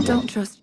Don't trust.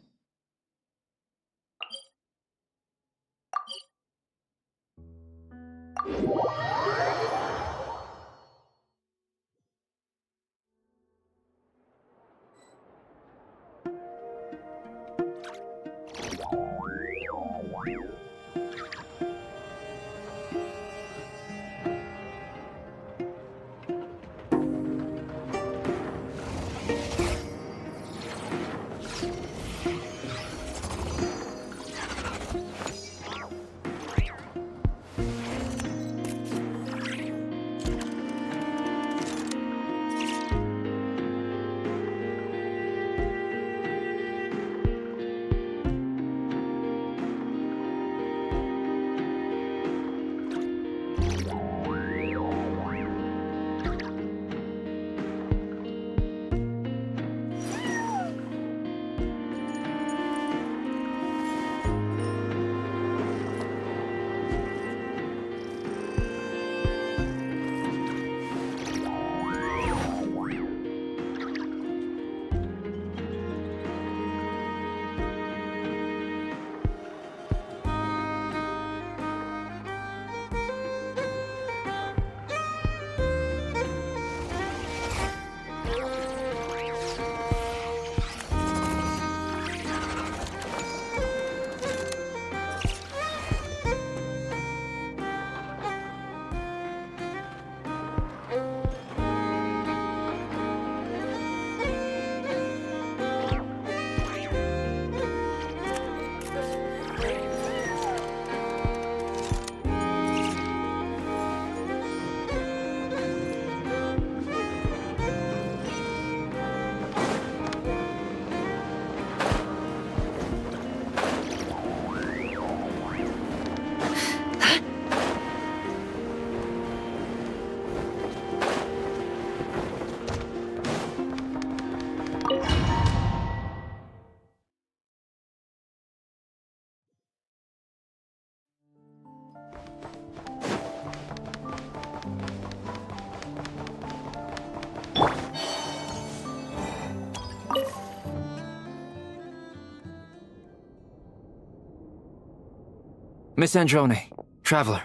Miss Androne, Traveler.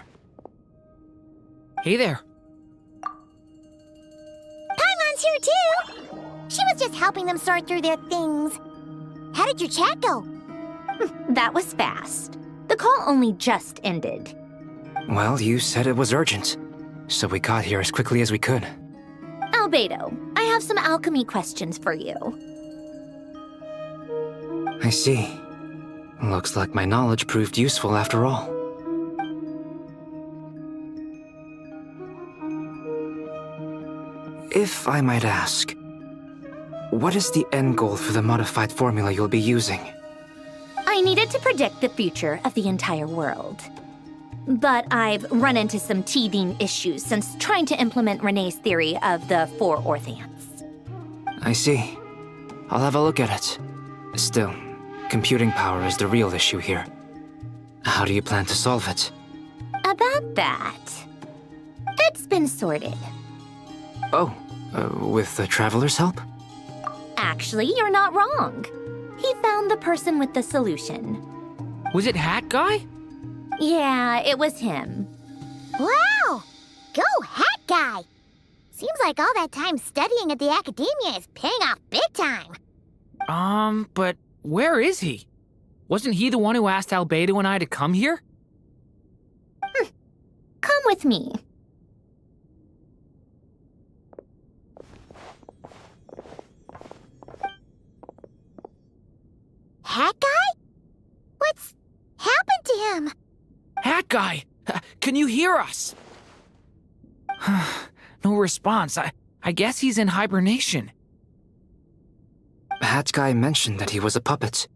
Hey there. Paimon's here too! She was just helping them sort through their things. How did your chat go? That was fast. The call only just ended. Well, you said it was urgent, so we got here as quickly as we could. Albedo, I have some alchemy questions for you. I see. Looks like my knowledge proved useful after all. If I might ask, what is the end goal for the modified formula you'll be using? I needed to predict the future of the entire world. But I've run into some teething issues since trying to implement Renee's theory of the four Orthants. I see. I'll have a look at it. Still, computing power is the real issue here. How do you plan to solve it? About that, it's been sorted. Oh, with the Traveler's help? Actually, you're not wrong. He found the person with the solution. Was it Hat Guy? Yeah, it was him. Wow! Go Hat Guy! Seems like all that time studying at the academia is paying off big time. But where is he? Wasn't he the one who asked Albedo and I to come here? Come with me. Hat Guy? What's happened to him? Hat Guy! Can you hear us? No response. I guess he's in hibernation. Hat Guy mentioned that he was a puppet.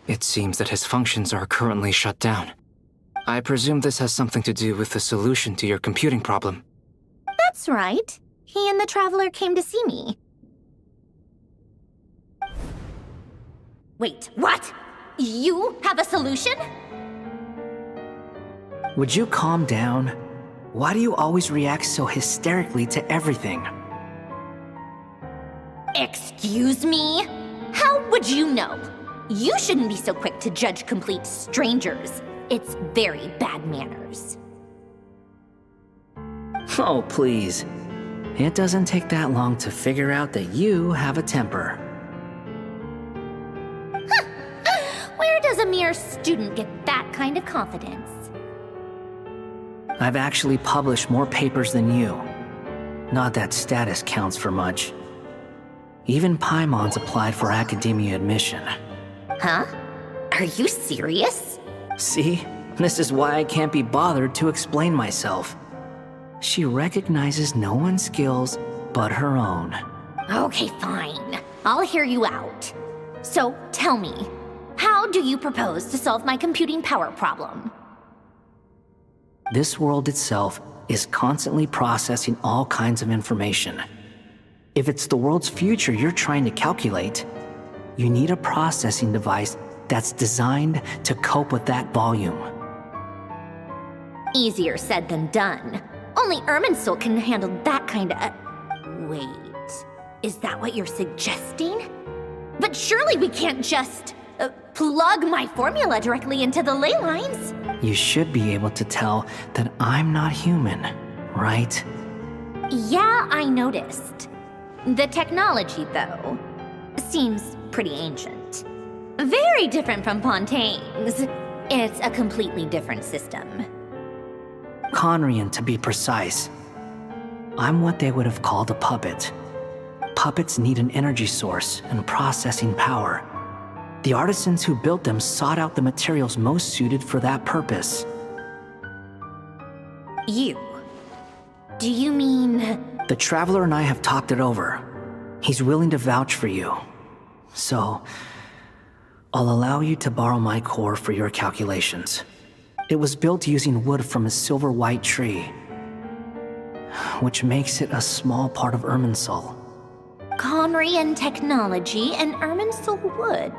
It seems that his functions are currently shut down. I presume this has something to do with the solution to your computing problem. That's right. He and the Traveler came to see me. Wait, what? You have a solution? Would you calm down? Why do you always react so hysterically to everything? Excuse me? How would you know? You shouldn't be so quick to judge complete strangers. It's very bad manners. Oh, please. It doesn't take that long to figure out that you have a temper. Where does a mere student get that kind of confidence? I've actually published more papers than you. Not that status counts for much. Even Paimon's applied for academia admission. Huh? Are you serious? See? This is why I can't be bothered to explain myself. She recognizes no one's skills but her own. Okay, fine. I'll hear you out. So, tell me, how do you propose to solve my computing power problem? This world itself is constantly processing all kinds of information. If it's the world's future you're trying to calculate, you need a processing device that's designed to cope with that volume. Easier said than done. Only Irminsul can handle that kind of... Wait, is that what you're suggesting? But surely we can't just... plug my formula directly into the ley lines. You should be able to tell that I'm not human, right? Yeah, I noticed. The technology, though, seems pretty ancient. Very different from Fontaine's. It's a completely different system. Conrian, to be precise. I'm what they would have called a puppet. Puppets need an energy source and processing power. The artisans who built them sought out the materials most suited for that purpose. You? Do you mean... The Traveler and I have talked it over. He's willing to vouch for you. So, I'll allow you to borrow my core for your calculations. It was built using wood from a silver white tree, which makes it a small part of Irminsul. Conrian technology and Irminsul wood.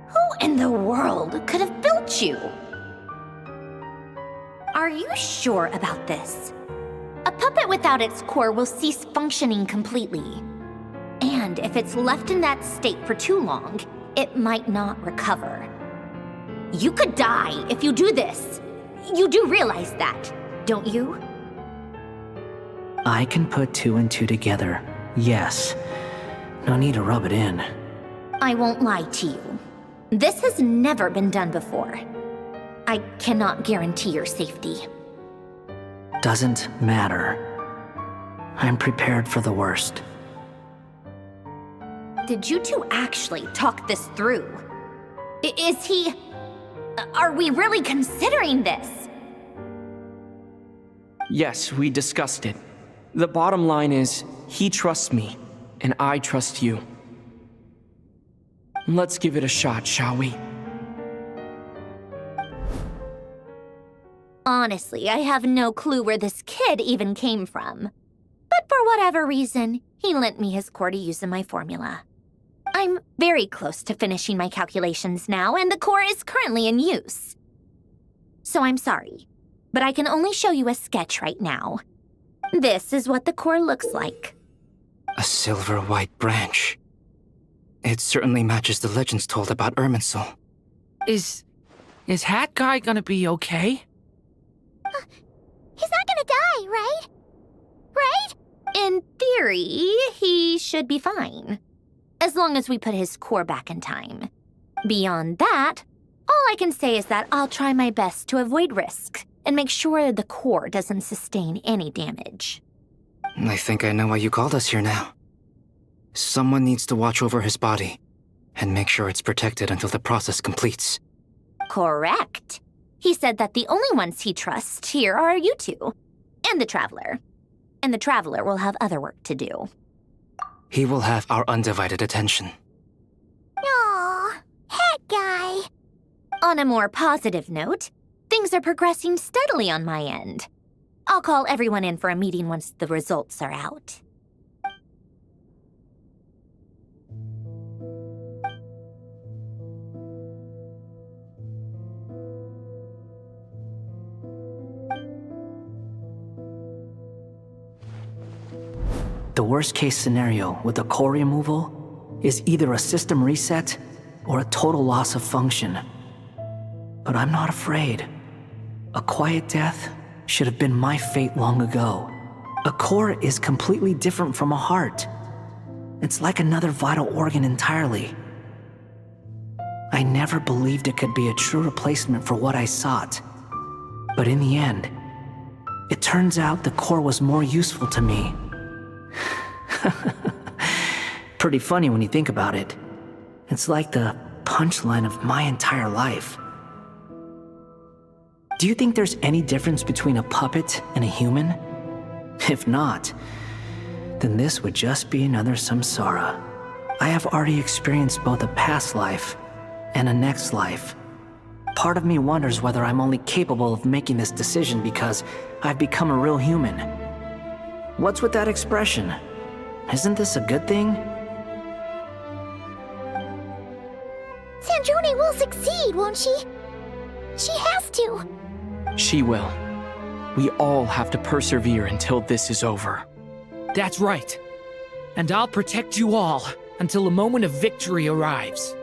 Who in the world could have built you? Are you sure about this? A puppet without its core will cease functioning completely. And if it's left in that state for too long, it might not recover. You could die if you do this. You do realize that, don't you? I can put two and two together, yes. No need to rub it in. I won't lie to you. This has never been done before. I cannot guarantee your safety. Doesn't matter. I'm prepared for the worst. Did you two actually talk this through? Is he... Are we really considering this? Yes, we discussed it. The bottom line is, he trusts me, and I trust you. Let's give it a shot, shall we? Honestly, I have no clue where this kid even came from. But for whatever reason, he lent me his core to use in my formula. I'm very close to finishing my calculations now, and the core is currently in use. So I'm sorry, but I can only show you a sketch right now. This is what the core looks like. A silver white branch. It certainly matches the legends told about Irminsul. Is Hat Guy gonna be okay? He's not gonna die, right? Right? In theory, he should be fine. As long as we put his core back in time. Beyond that, all I can say is that I'll try my best to avoid risk and make sure the core doesn't sustain any damage. I think I know why you called us here now. Someone needs to watch over his body and make sure it's protected until the process completes. Correct. He said that the only ones he trusts here are you two, and the Traveler. And the Traveler will have other work to do. He will have our undivided attention. Aw, Hat Guy. On a more positive note, things are progressing steadily on my end. I'll call everyone in for a meeting once the results are out. The worst case scenario with the core removal is either a system reset or a total loss of function. But I'm not afraid. A quiet death should have been my fate long ago. A core is completely different from a heart. It's like another vital organ entirely. I never believed it could be a true replacement for what I sought. But in the end, it turns out the core was more useful to me. Pretty funny when you think about it. It's like the punchline of my entire life. Do you think there's any difference between a puppet and a human? If not, then this would just be another samsara. I have already experienced both a past life and a next life. Part of me wonders whether I'm only capable of making this decision because I've become a real human. What's with that expression? Isn't this a good thing? Sandrone will succeed, won't she? She has to. She will. We all have to persevere until this is over. That's right. And I'll protect you all until a moment of victory arrives.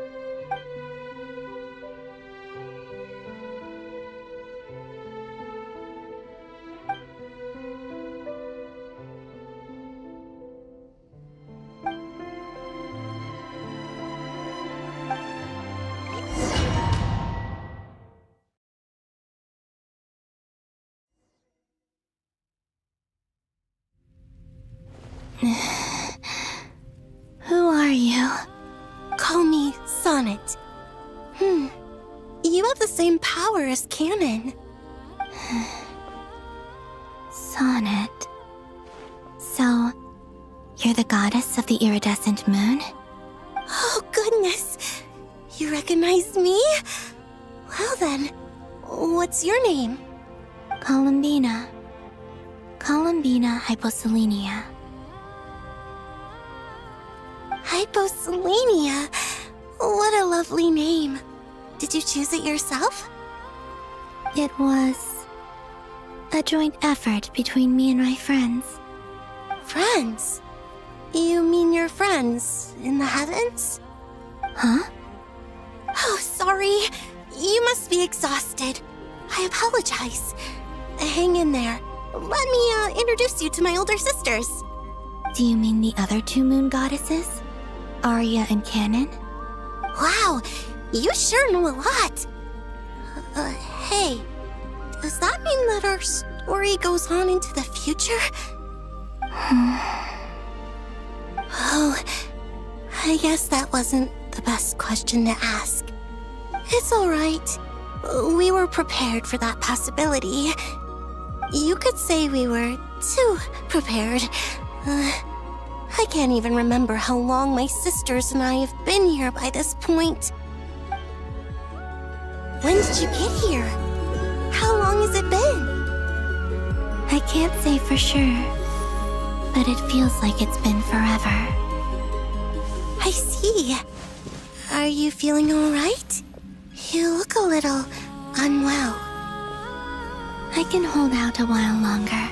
Who are you? Call me Sonnet. You have the same power as Canon. Sonnet. So, you're the goddess of the iridescent moon? Oh, goodness. You recognize me? Well then, what's your name? Columbina. Columbina Hyposelenia. Hyposelenia. What a lovely name. Did you choose it yourself? It was a joint effort between me and my friends. Friends? You mean your friends in the heavens? Huh? Oh, sorry. You must be exhausted. I apologize. Hang in there. Let me introduce you to my older sisters. Do you mean the other two moon goddesses? Arya and Canon? Wow, you sure know a lot. Hey, does that mean that our story goes on into the future? Oh, I guess that wasn't the best question to ask. It's alright. We were prepared for that possibility. You could say we were too prepared. I can't even remember how long my sisters and I have been here by this point. When did you get here? How long has it been? I can't say for sure, but it feels like it's been forever. I see. Are you feeling alright? You look a little unwell. I can hold out a while longer.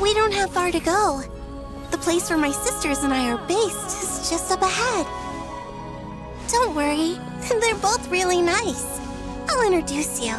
We don't have far to go. The place where my sisters and I are based is just up ahead. Don't worry, they're both really nice. I'll introduce you.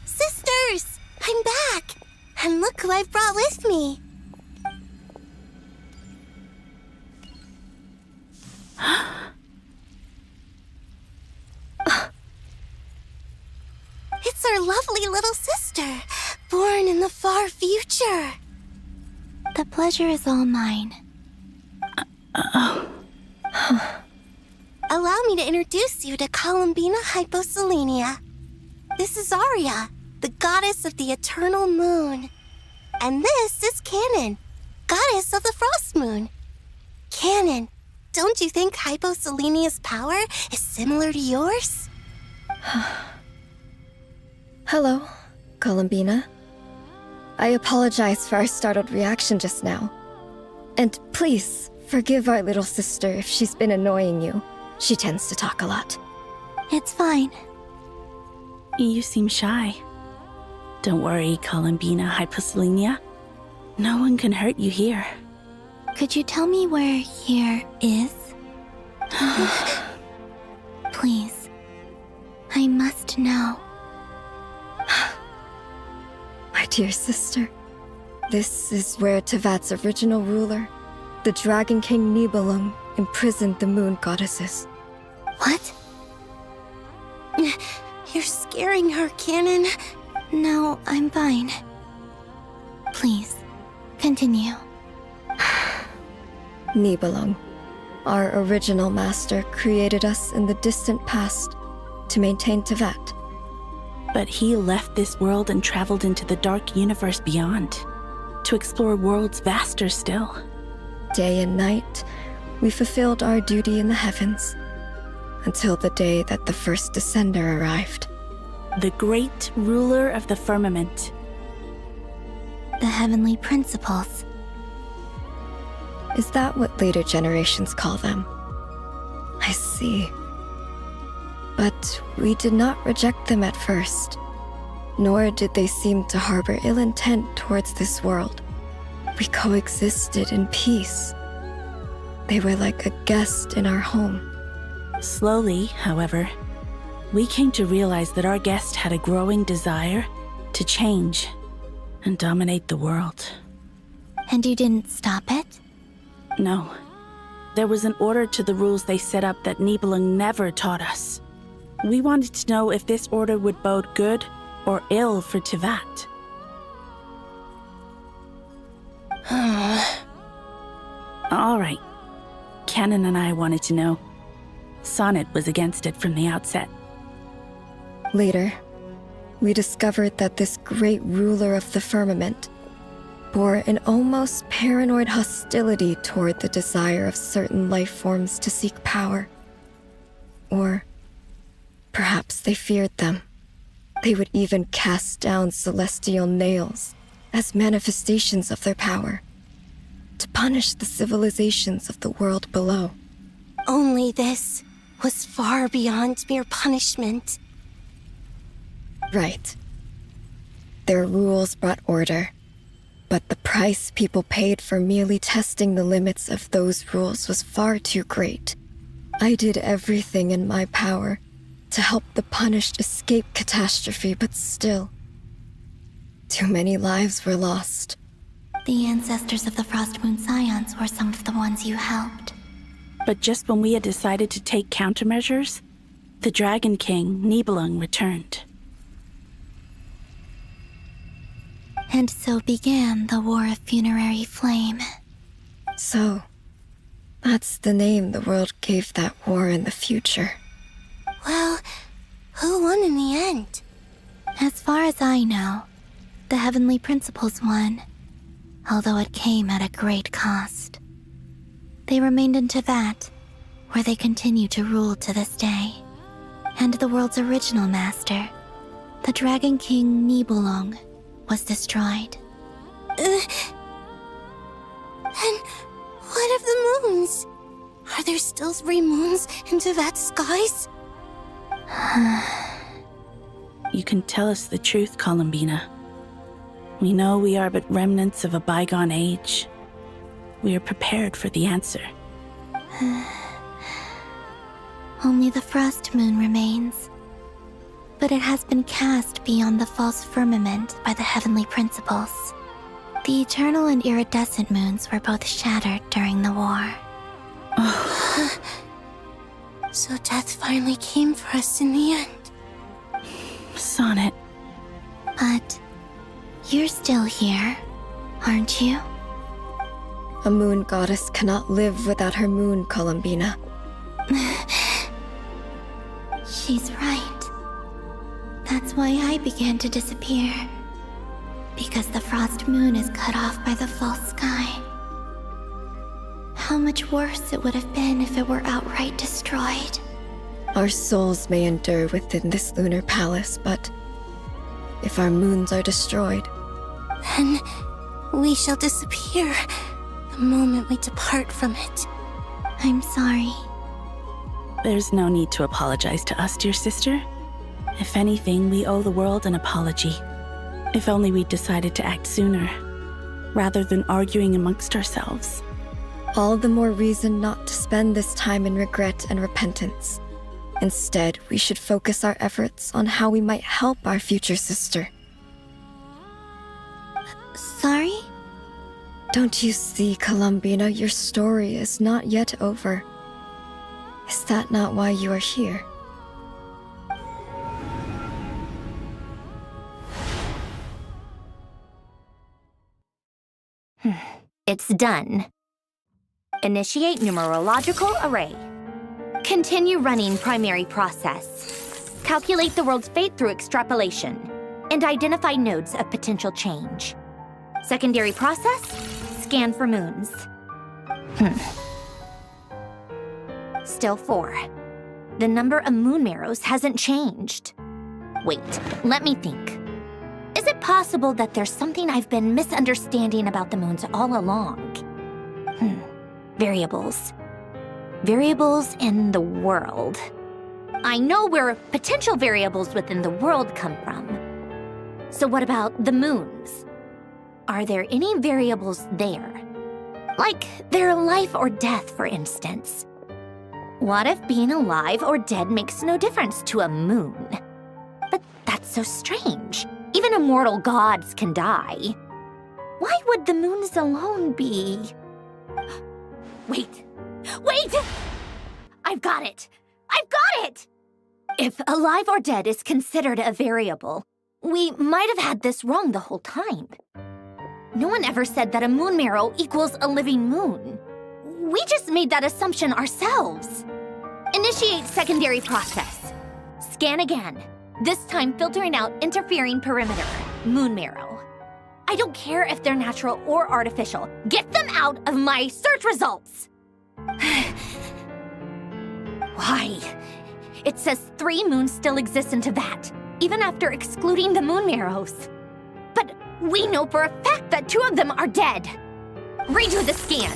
Sisters! I'm back! And look who I've brought with me! It's our lovely little sister, born in the far future. The pleasure is all mine. Allow me to introduce you to Columbina Hyposelenia. This is Arya, the goddess of the eternal moon. And this is Canon, goddess of the frost moon. Canon, don't you think Hyposelenia's power is similar to yours? Hello, Columbina. I apologize for our startled reaction just now. And please, forgive our little sister if she's been annoying you. She tends to talk a lot. It's fine. You seem shy. Don't worry, Columbina Hyposelenia. No one can hurt you here. Could you tell me where here is? Please. I must know. My dear sister, this is where Tevat's original ruler, the Dragon King Nibelung, imprisoned the moon goddesses. What? You're scaring her, Canon. No, I'm fine. Please, continue. Nibelung, our original master, created us in the distant past to maintain Tevat. But he left this world and traveled into the dark universe beyond, to explore worlds vaster still. Day and night, we fulfilled our duty in the heavens, until the day that the first descender arrived. The great ruler of the firmament. The heavenly principles. Is that what later generations call them? I see. But we did not reject them at first, nor did they seem to harbor ill intent towards this world. We coexisted in peace. They were like a guest in our home. Slowly, however, we came to realize that our guest had a growing desire to change and dominate the world. And you didn't stop it? No. There was an order to the rules they set up that Nibelung never taught us. We wanted to know if this order would bode good or ill for Tevat. All right. Canon and I wanted to know. Sonnet was against it from the outset. Later, we discovered that this great ruler of the firmament bore an almost paranoid hostility toward the desire of certain life forms to seek power. Or perhaps they feared them. They would even cast down celestial nails as manifestations of their power, to punish the civilizations of the world below. Only this was far beyond mere punishment. Right. Their rules brought order, but the price people paid for merely testing the limits of those rules was far too great. I did everything in my power to help the punished escape catastrophe, but still, too many lives were lost. The ancestors of the Frost Moon Scions were some of the ones you helped. But just when we had decided to take countermeasures, the Dragon King, Nibelung, returned. And so began the War of Funerary Flame. So, that's the name the world gave that war in the future. Well, who won in the end? As far as I know, the Heavenly Principles won, although it came at a great cost. They remained in Tevat, where they continue to rule to this day. And the world's original master, the Dragon King Nibelung, was destroyed. And what of the moons? Are there still 3 moons in Tevat's skies? You can tell us the truth, Columbina. We know we are but remnants of a bygone age. We are prepared for the answer. Only the Frost Moon remains. But it has been cast beyond the false firmament by the Heavenly Principles. The eternal and iridescent moons were both shattered during the war. So death finally came for us in the end. Sonnet. But you're still here, aren't you? A moon goddess cannot live without her moon, Columbina. She's right. That's why I began to disappear. Because the frost moon is cut off by the false sky. How much worse it would have been if it were outright destroyed. Our souls may endure within this lunar palace, but if our moons are destroyed, Then we shall disappear the moment we depart from it. I'm sorry. There's no need to apologize to us, dear sister. If anything, we owe the world an apology. If only we'd decided to act sooner, rather than arguing amongst ourselves. all the more reason not to spend this time in regret and repentance. Instead, we should focus our efforts on how we might help our future sister. Sorry? Don't you see, Columbina, your story is not yet over. Is that not why you are here? It's done. Initiate numerological array. Continue running primary process. Calculate the world's fate through extrapolation. And identify nodes of potential change. Secondary process, scan for moons. Still 4. The number of moon marrows hasn't changed. Wait, let me think. Is it possible that there's something I've been misunderstanding about the moons all along? Variables. Variables in the world. I know where potential variables within the world come from. So what about the moons? Are there any variables there? Like their life or death, for instance. What if being alive or dead makes no difference to a moon? But that's so strange. Even immortal gods can die. Why would the moons alone be? Wait! I've got it! If alive or dead is considered a variable, we might have had this wrong the whole time. No one ever said that a moon marrow equals a living moon. We just made that assumption ourselves. Initiate secondary process. Scan again. This time filtering out interfering perimeter, moon marrow. I don't care if they're natural or artificial. Get them out of my search results! Why? It says 3 moons still exist in Teyvat, even after excluding the moon marrows. But we know for a fact that 2 of them are dead. Redo the scan.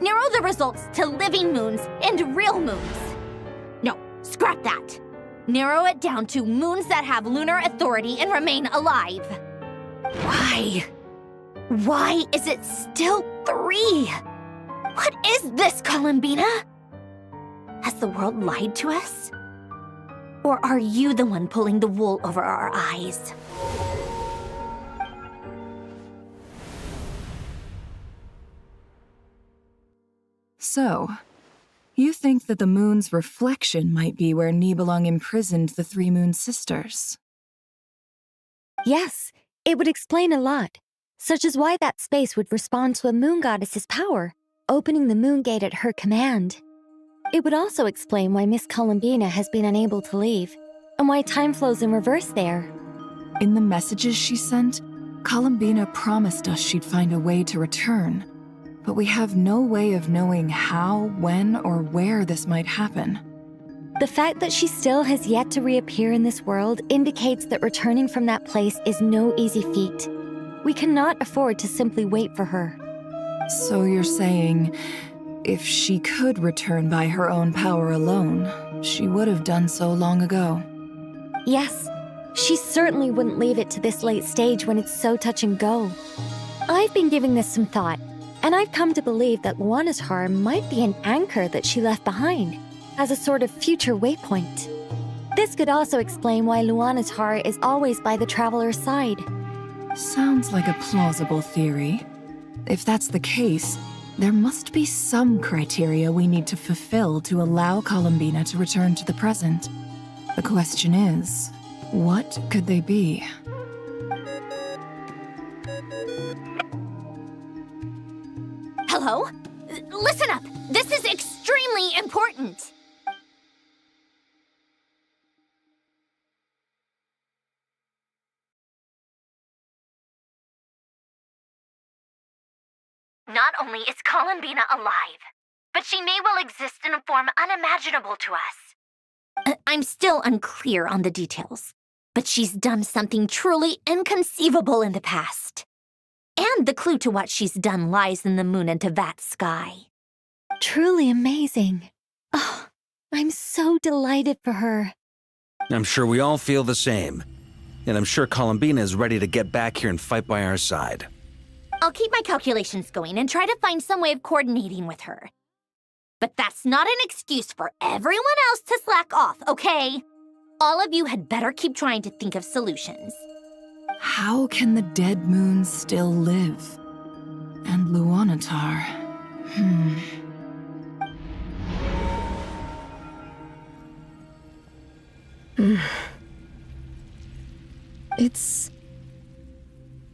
Narrow the results to living moons and real moons. No, scrap that. Narrow it down to moons that have lunar authority and remain alive. Why? Why is it still 3? What is this, Columbina? Has the world lied to us? Or are you the one pulling the wool over our eyes? So, you think that the moon's reflection might be where Nibelung imprisoned the 3 moon sisters? Yes, it would explain a lot, such as why that space would respond to a moon goddess's power, opening the moon gate at her command. It would also explain why Miss Columbina has been unable to leave, and why time flows in reverse there. In the messages she sent, Columbina promised us she'd find a way to return, but we have no way of knowing how, when, or where this might happen. The fact that she still has yet to reappear in this world indicates that returning from that place is no easy feat. We cannot afford to simply wait for her. So you're saying, if she could return by her own power alone, she would have done so long ago. Yes, she certainly wouldn't leave it to this late stage when it's so touch and go. I've been giving this some thought, and I've come to believe that Luana's Har might be an anchor that she left behind, as a sort of future waypoint. This could also explain why Luana's Har is always by the traveler's side. Sounds like a plausible theory. If that's the case, there must be some criteria we need to fulfill to allow Columbina to return to the present. The question is, what could they be? Ho-Ho! Listen up! This is extremely important! Not only is Columbina alive, but she may well exist in a form unimaginable to us. I'm still unclear on the details, but she's done something truly inconceivable in the past. And the clue to what she's done lies in the moon and Tevat sky. Truly amazing. Oh, I'm so delighted for her. I'm sure we all feel the same. And I'm sure Columbina is ready to get back here and fight by our side. I'll keep my calculations going and try to find some way of coordinating with her. But that's not an excuse for everyone else to slack off, okay? All of you had better keep trying to think of solutions. How can the dead moon still live? And Luanatar... It's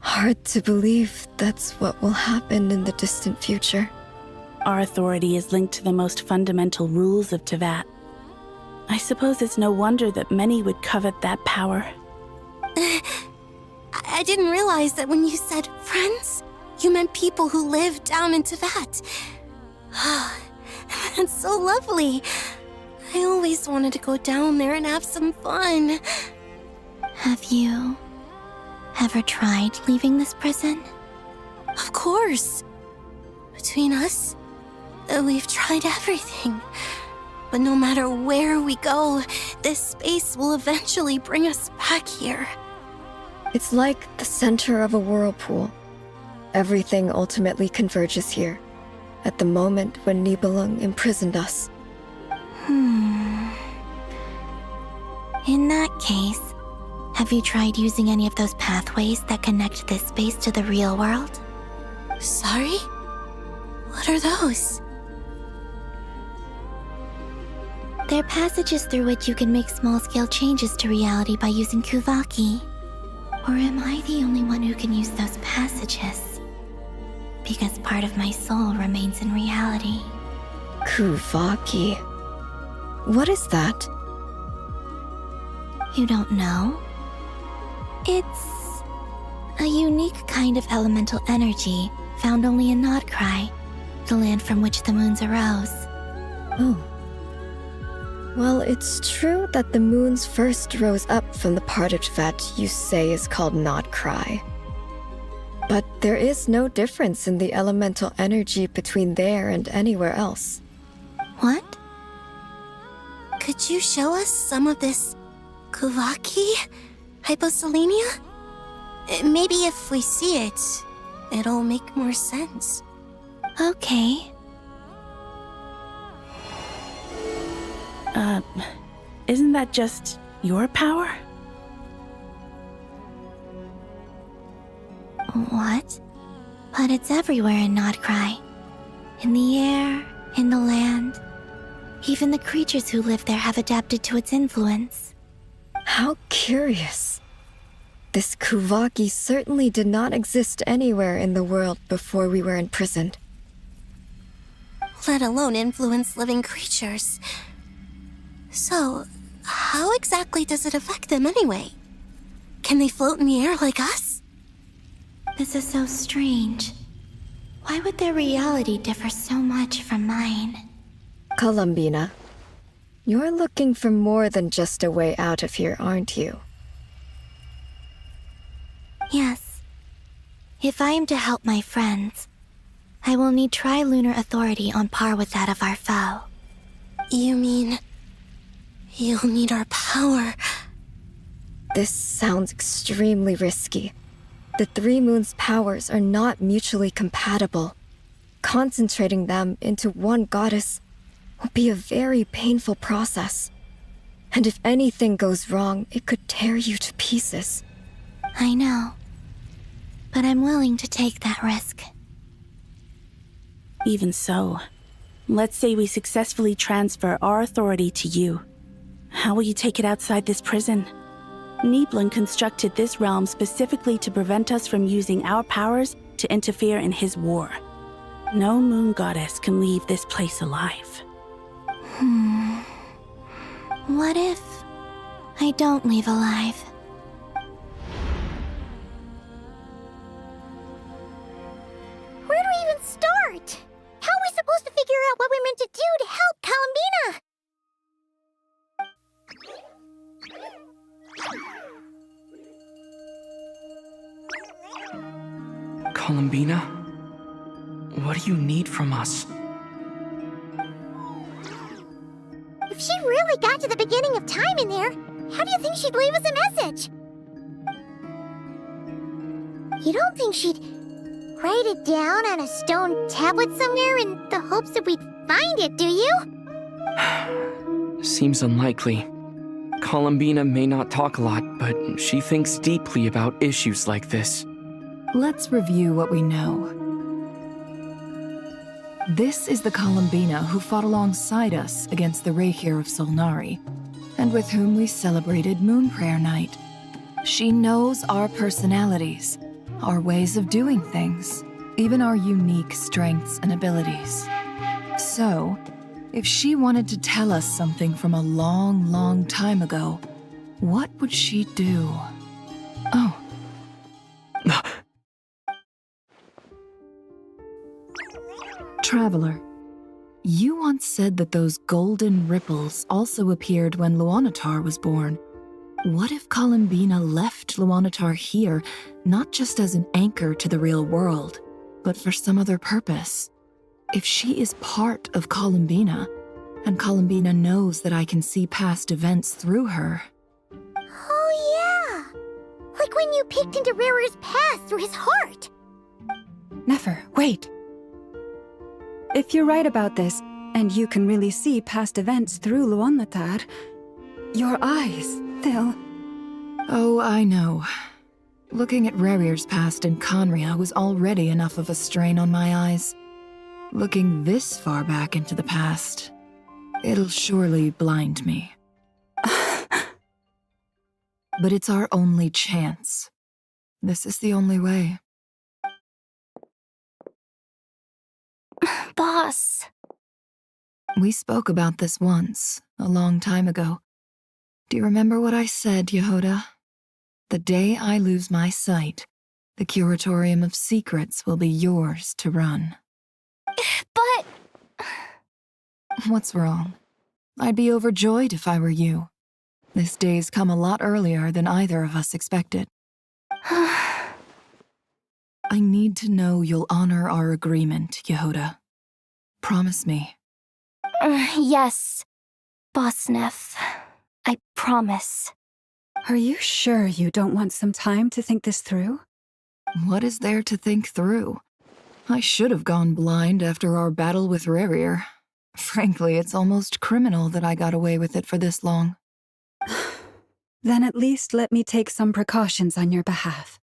hard to believe that's what will happen in the distant future. Our authority is linked to the most fundamental rules of Tevat. I suppose it's no wonder that many would covet that power. I didn't realize that when you said friends, you meant people who live down in Tevat. That's so lovely. I always wanted to go down there and have some fun. Have you ever tried leaving this prison? Of course. Between us, we've tried everything. But no matter where we go, this space will eventually bring us back here. It's like the center of a whirlpool. Everything ultimately converges here, at the moment when Nibelung imprisoned us. In that case, have you tried using any of those pathways that connect this space to the real world? Sorry? What are those? They're passages through which you can make small-scale changes to reality by using Kuvaki. Or am I the only one who can use those passages? Because part of my soul remains in reality. Kuvaki. What is that? You don't know? It's a unique kind of elemental energy found only in Nodcry, the land from which the moons arose. Oh. Well, it's true that the moons first rose up from the part of Tevat you say is called Nodcry. But there is no difference in the elemental energy between there and anywhere else. What? Could you show us some of this Kuvaki? Hyposelenia? Maybe if we see it, it'll make more sense. Okay. Isn't that just your power? What? But it's everywhere in Nodcry. In the air, in the land. Even the creatures who live there have adapted to its influence. How curious. This Kuvaki certainly did not exist anywhere in the world before we were imprisoned. Let alone influence living creatures. So, how exactly does it affect them anyway? Can they float in the air like us? This is so strange. Why would their reality differ so much from mine? Columbina, you're looking for more than just a way out of here, aren't you? Yes. If I am to help my friends, I will need tri-lunar authority on par with that of our foe. You mean... you'll need our power? This sounds extremely risky. The three moons' powers are not mutually compatible. Concentrating them into one goddess will be a very painful process. And if anything goes wrong, it could tear you to pieces. I know. But I'm willing to take that risk. Even so, let's say we successfully transfer our authority to you. How will you take it outside this prison? Nibelung constructed this realm specifically to prevent us from using our powers to interfere in his war. No moon goddess can leave this place alive. What if I don't leave alive? Where do we even start? How are we supposed to figure out what we're meant to do to help Columbina? Columbina? What do you need from us? If she really got to the beginning of time in there, how do you think she'd leave us a message? You don't think she'd write it down on a stone tablet somewhere in the hopes that we'd find it, do you? Seems unlikely. Columbina may not talk a lot, but she thinks deeply about issues like this. Let's review what we know. This is the Columbina who fought alongside us against the Reikir of Solnari, and with whom we celebrated Moon Prayer Night. She knows our personalities, our ways of doing things, even our unique strengths and abilities. So, if she wanted to tell us something from a long, long time ago, what would she do? Oh. Traveler, you once said that those golden ripples also appeared when Luanatar was born. What if Columbina left Luanatar here, not just as an anchor to the real world, but for some other purpose? If she is part of Columbina, and Columbina knows that I can see past events through her. Oh yeah! Like when you peeked into Rarer's past through his heart! Nefer, wait! If you're right about this, and you can really see past events through Luanatar, your eyes, they'll... Oh, I know. Looking at Rerir's past in Conria was already enough of a strain on my eyes. Looking this far back into the past, it'll surely blind me. But it's our only chance. This is the only way. Boss. We spoke about this once, a long time ago. Do you remember what I said, Yehoda? The day I lose my sight, the Curatorium of Secrets will be yours to run. But... What's wrong? I'd be overjoyed if I were you. This day's come a lot earlier than either of us expected. I need to know you'll honor our agreement, Yehoda. Promise me. Yes, Boss Neff. I promise. Are you sure you don't want some time to think this through? What is there to think through? I should have gone blind after our battle with Rerir. Frankly, it's almost criminal that I got away with it for this long. Then at least let me take some precautions on your behalf.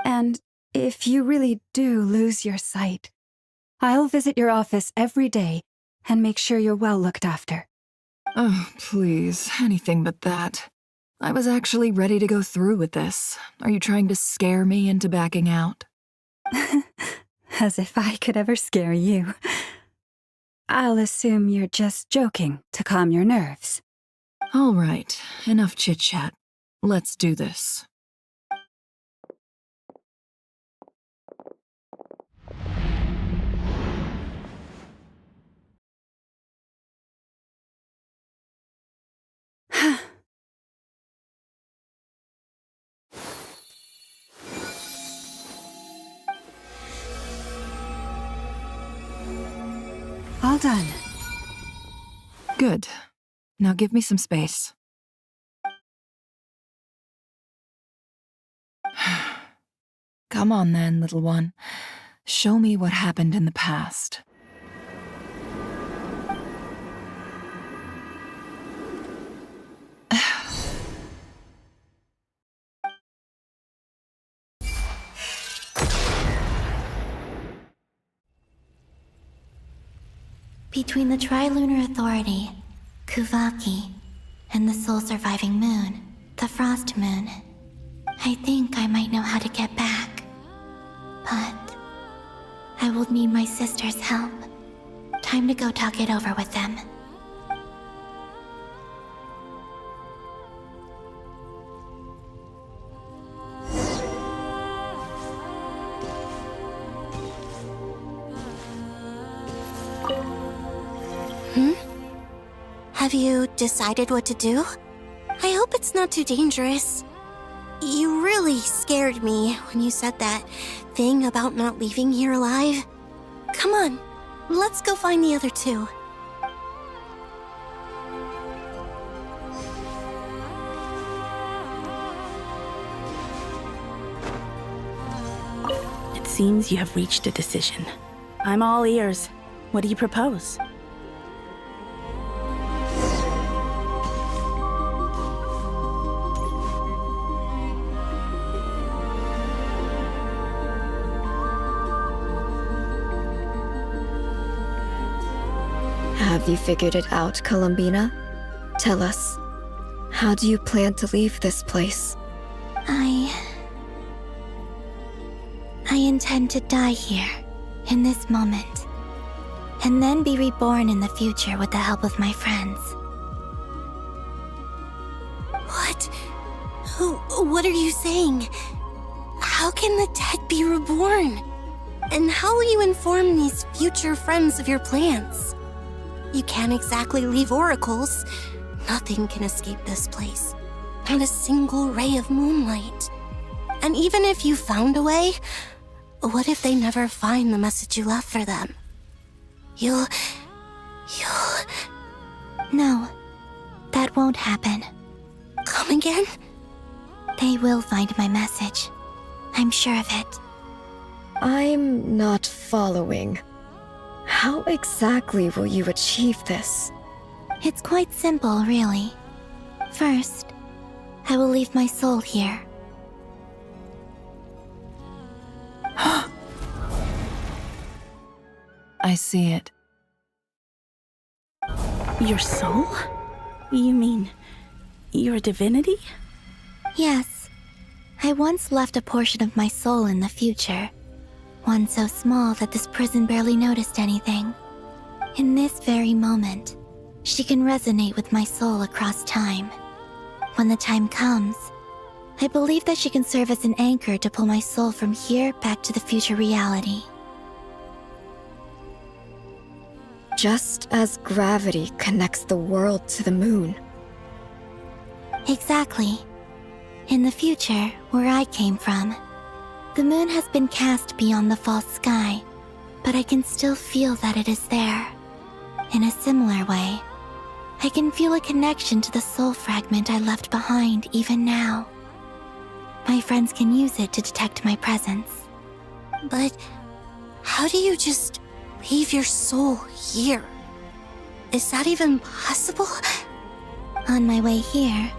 And if you really do lose your sight, I'll visit your office every day and make sure you're well looked after. Oh, please, anything but that. I was actually ready to go through with this. Are you trying to scare me into backing out? As if I could ever scare you. I'll assume you're just joking to calm your nerves. All right, enough chit-chat. Let's do this. All done. Good. Now give me some space. Come on then, little one. Show me what happened in the past. Between the Trilunar Authority, Kuvaki, and the soul-surviving moon, the Frost Moon, I think I might know how to get back. But I will need my sister's help. Time to go talk it over with them. Have you decided what to do? I hope it's not too dangerous. You really scared me when you said that thing about not leaving here alive. Come on, let's go find the other two. It seems you have reached a decision. I'm all ears. What do you propose? Have you figured it out, Columbina? Tell us, how do you plan to leave this place? I intend to die here, in this moment, and then be reborn in the future with the help of my friends. What? What are you saying? How can the dead be reborn? And how will you inform these future friends of your plans? You can't exactly leave oracles. Nothing can escape this place. Not a single ray of moonlight. And even if you found a way, what if they never find the message you left for them? You'll... No, that won't happen. Come again? They will find my message. I'm sure of it. I'm not following. How exactly will you achieve this? It's quite simple, really. First, I will leave my soul here. I see it. Your soul? You mean your divinity? Yes. I once left a portion of my soul in the future. One so small that this prison barely noticed anything. In this very moment, she can resonate with my soul across time. When the time comes, I believe that she can serve as an anchor to pull my soul from here back to the future reality. Just as gravity connects the world to the moon. Exactly. In the future, where I came from, the moon has been cast beyond the false sky, but I can still feel that it is there. In a similar way, I can feel a connection to the soul fragment I left behind even now. My friends can use it to detect my presence. But how do you just leave your soul here? Is that even possible? On my way here,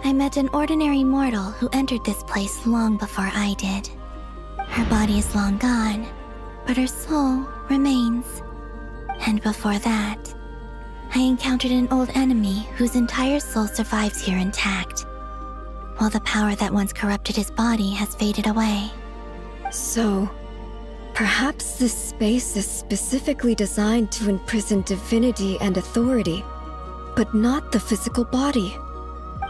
I met an ordinary mortal who entered this place long before I did. Her body is long gone, but her soul remains. And before that, I encountered an old enemy whose entire soul survives here intact, while the power that once corrupted his body has faded away. So, perhaps this space is specifically designed to imprison divinity and authority, but not the physical body.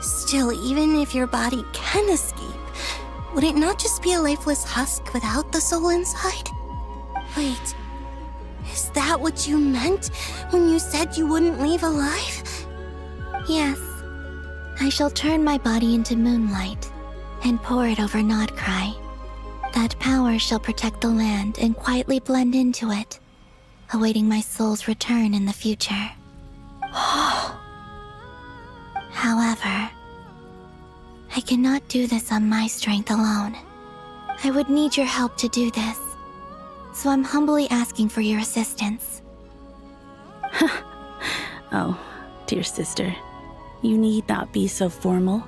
Still, even if your body can escape, would it not just be a lifeless husk without the soul inside? Wait, is that what you meant when you said you wouldn't leave alive? Yes. I shall turn my body into moonlight and pour it over Nodcry. That power shall protect the land and quietly blend into it, awaiting my soul's return in the future. However, I cannot do this on my strength alone. I would need your help to do this, so I'm humbly asking for your assistance. Oh, dear sister, you need not be so formal.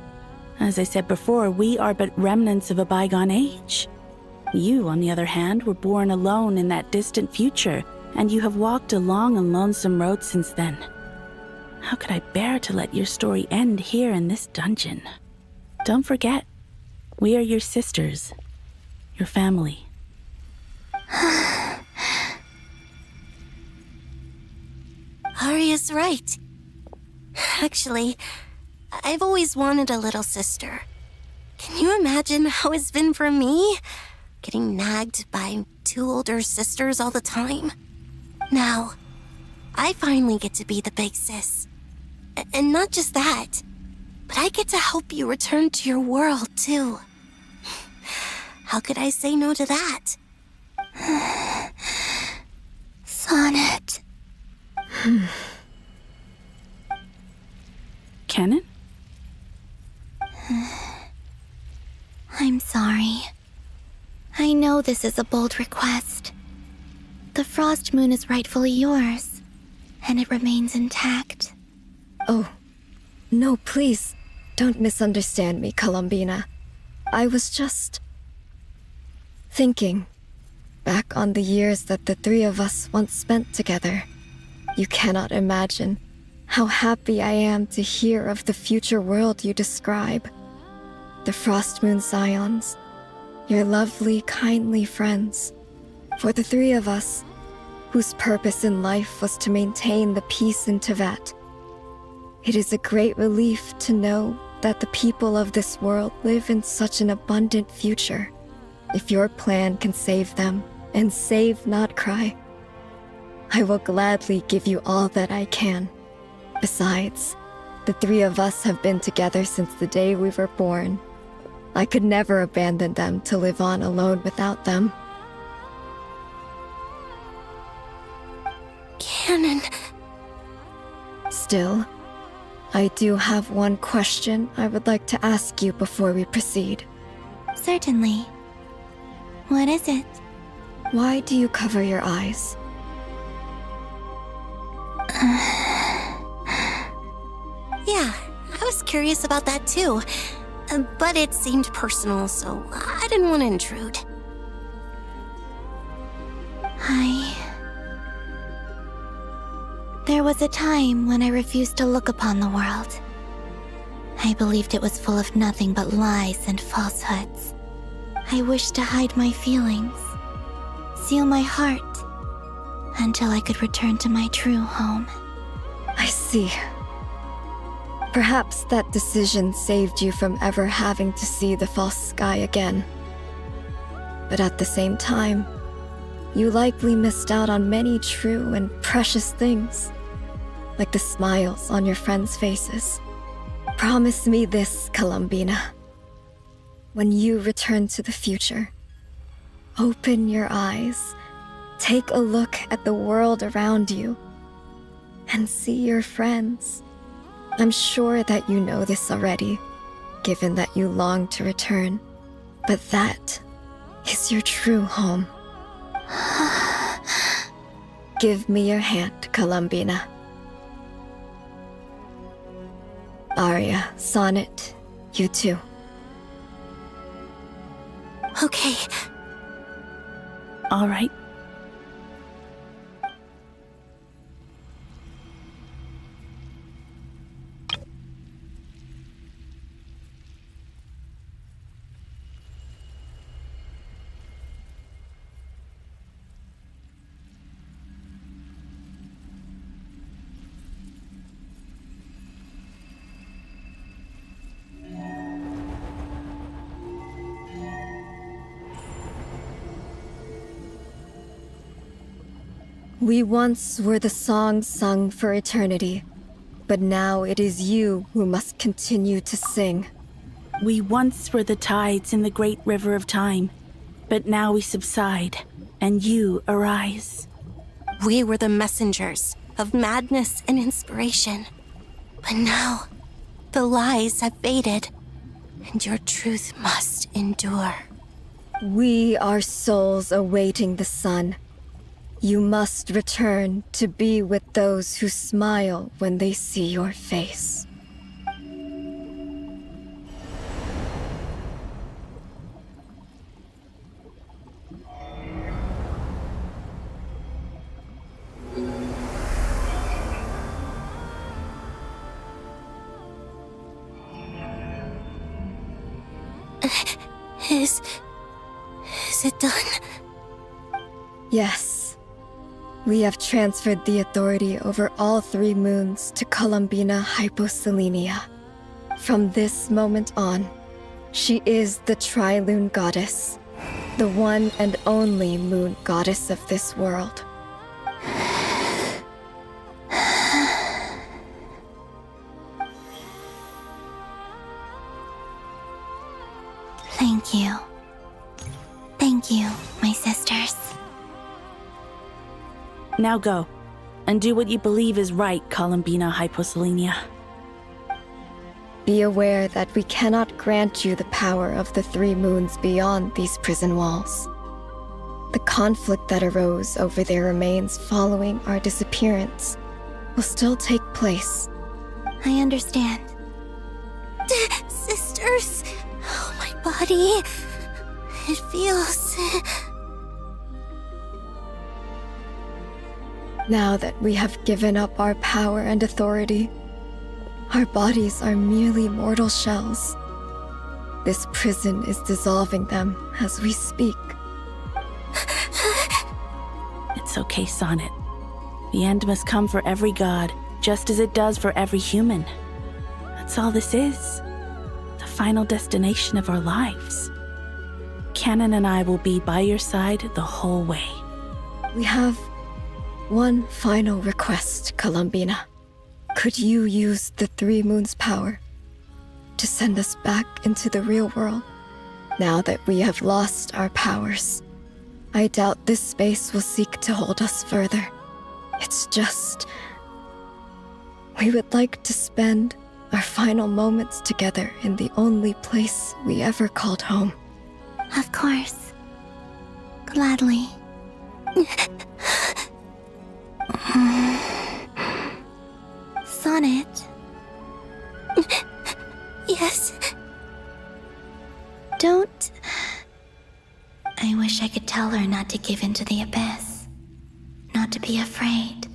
As I said before, we are but remnants of a bygone age. You, on the other hand, were born alone in that distant future, and you have walked a long and lonesome road since then. How could I bear to let your story end here in this dungeon? Don't forget, we are your sisters, your family. Arya's right. Actually, I've always wanted a little sister. Can you imagine how it's been for me? Getting nagged by 2 older sisters all the time. Now, I finally get to be the big sis. And not just that, but I get to help you return to your world, too. How could I say no to that? Sonnet. Canon? I'm sorry. I know this is a bold request. The Frost Moon is rightfully yours, and it remains intact. Oh, no, please. Don't misunderstand me, Columbina. I was just thinking back on the years that the 3 of us once spent together. You cannot imagine how happy I am to hear of the future world you describe. The Frost Moon Scions, your lovely, kindly friends. For the 3 of us, whose purpose in life was to maintain the peace in Tevat. It is a great relief to know that the people of this world live in such an abundant future. If your plan can save them, and save not cry, I will gladly give you all that I can. Besides, the 3 of us have been together since the day we were born. I could never abandon them to live on alone without them. Canon. Still, I do have one question I would like to ask you before we proceed. Certainly. What is it? Why do you cover your eyes? Yeah, I was curious about that too. But it seemed personal, so I didn't want to intrude. There was a time when I refused to look upon the world. I believed it was full of nothing but lies and falsehoods. I wished to hide my feelings, seal my heart, until I could return to my true home. I see. Perhaps that decision saved you from ever having to see the false sky again. But at the same time, you likely missed out on many true and precious things, like the smiles on your friends' faces. Promise me this, Columbina. When you return to the future, open your eyes, take a look at the world around you, and see your friends. I'm sure that you know this already, given that you long to return, but that is your true home. Give me your hand, Columbina. Arya, Sonnet, you too. Okay. All right. We once were the songs sung for eternity, but now it is you who must continue to sing. We once were the tides in the great river of time, but now we subside, and you arise. We were the messengers of madness and inspiration. But now, the lies have faded, and your truth must endure. We are souls awaiting the sun. You must return to be with those who smile when they see your face. Is it done? Yes. We have transferred the authority over all 3 moons to Columbina Hyposelenia. From this moment on, she is the Tri-Lune Goddess, the one and only moon goddess of this world. Thank you. Thank you, my sisters. Now go, and do what you believe is right, Columbina Hyposelenia. Be aware that we cannot grant you the power of the 3 moons beyond these prison walls. The conflict that arose over their remains following our disappearance will still take place. I understand. Sisters, oh, my body. It feels... Now that we have given up our power and authority, our bodies are merely mortal shells. This prison is dissolving them as we speak. It's okay, Sonnet. The end must come for every god, just as it does for every human. That's all this is. The final destination of our lives. Canon and I will be by your side the whole way. We have one final request, Columbina. Could you use the 3 moons' power to send us back into the real world? Now that we have lost our powers, I doubt this space will seek to hold us further. It's just... we would like to spend our final moments together in the only place we ever called home. Of course. Gladly. Sonnet? Yes? Don't... I wish I could tell her not to give in to the abyss. Not to be afraid.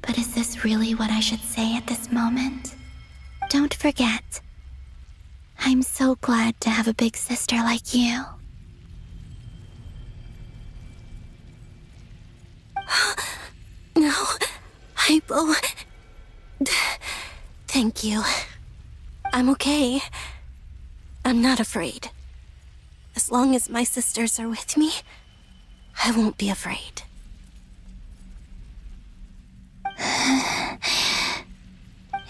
But is this really what I should say at this moment? Don't forget. I'm so glad to have a big sister like you. No, Hypo. Thank you. I'm okay. I'm not afraid. As long as my sisters are with me, I won't be afraid.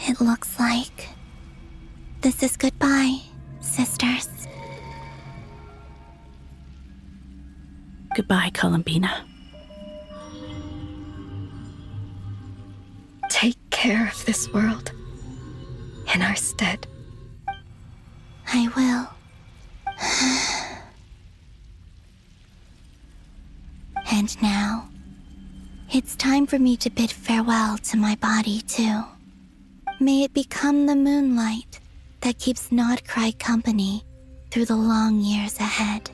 It looks like this is goodbye, sisters. Goodbye, Columbina. Take care of this world in our stead. I will. And now, it's time for me to bid farewell to my body, too. May it become the moonlight that keeps Nodcry company through the long years ahead.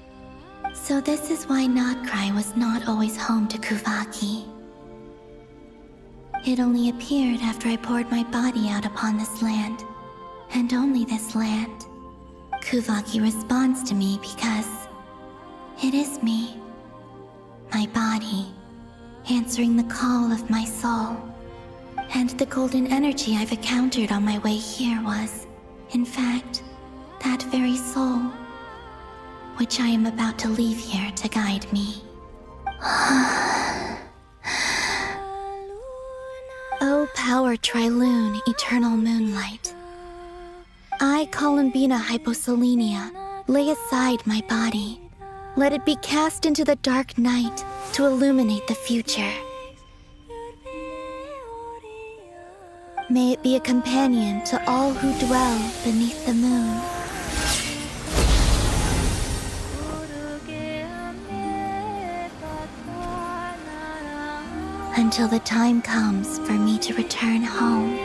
So this is why Nodcry was not always home to Kuvaki. It only appeared after I poured my body out upon this land, and only this land. Kuvaki responds to me because it is me, my body, answering the call of my soul. And the golden energy I've encountered on my way here was, in fact, that very soul, which I am about to leave here to guide me. O power Tri-Lune, eternal moonlight. I, Columbina Hyposelenia, lay aside my body. Let it be cast into the dark night to illuminate the future. May it be a companion to all who dwell beneath the moon. Until the time comes for me to return home.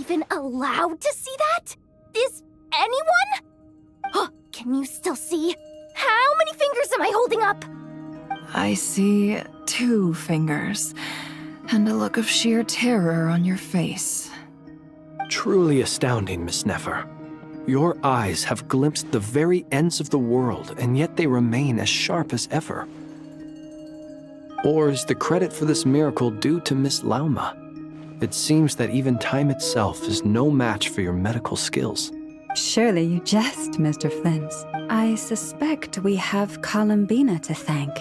even allowed to see that? Is anyone? Oh, can you still see? How many fingers am I holding up? I see 2 fingers, and a look of sheer terror on your face. Truly astounding, Miss Nefer. Your eyes have glimpsed the very ends of the world, and yet they remain as sharp as ever. Or is the credit for this miracle due to Miss Lauma? It seems that even time itself is no match for your medical skills. Surely you jest, Mr. Flint. I suspect we have Columbina to thank.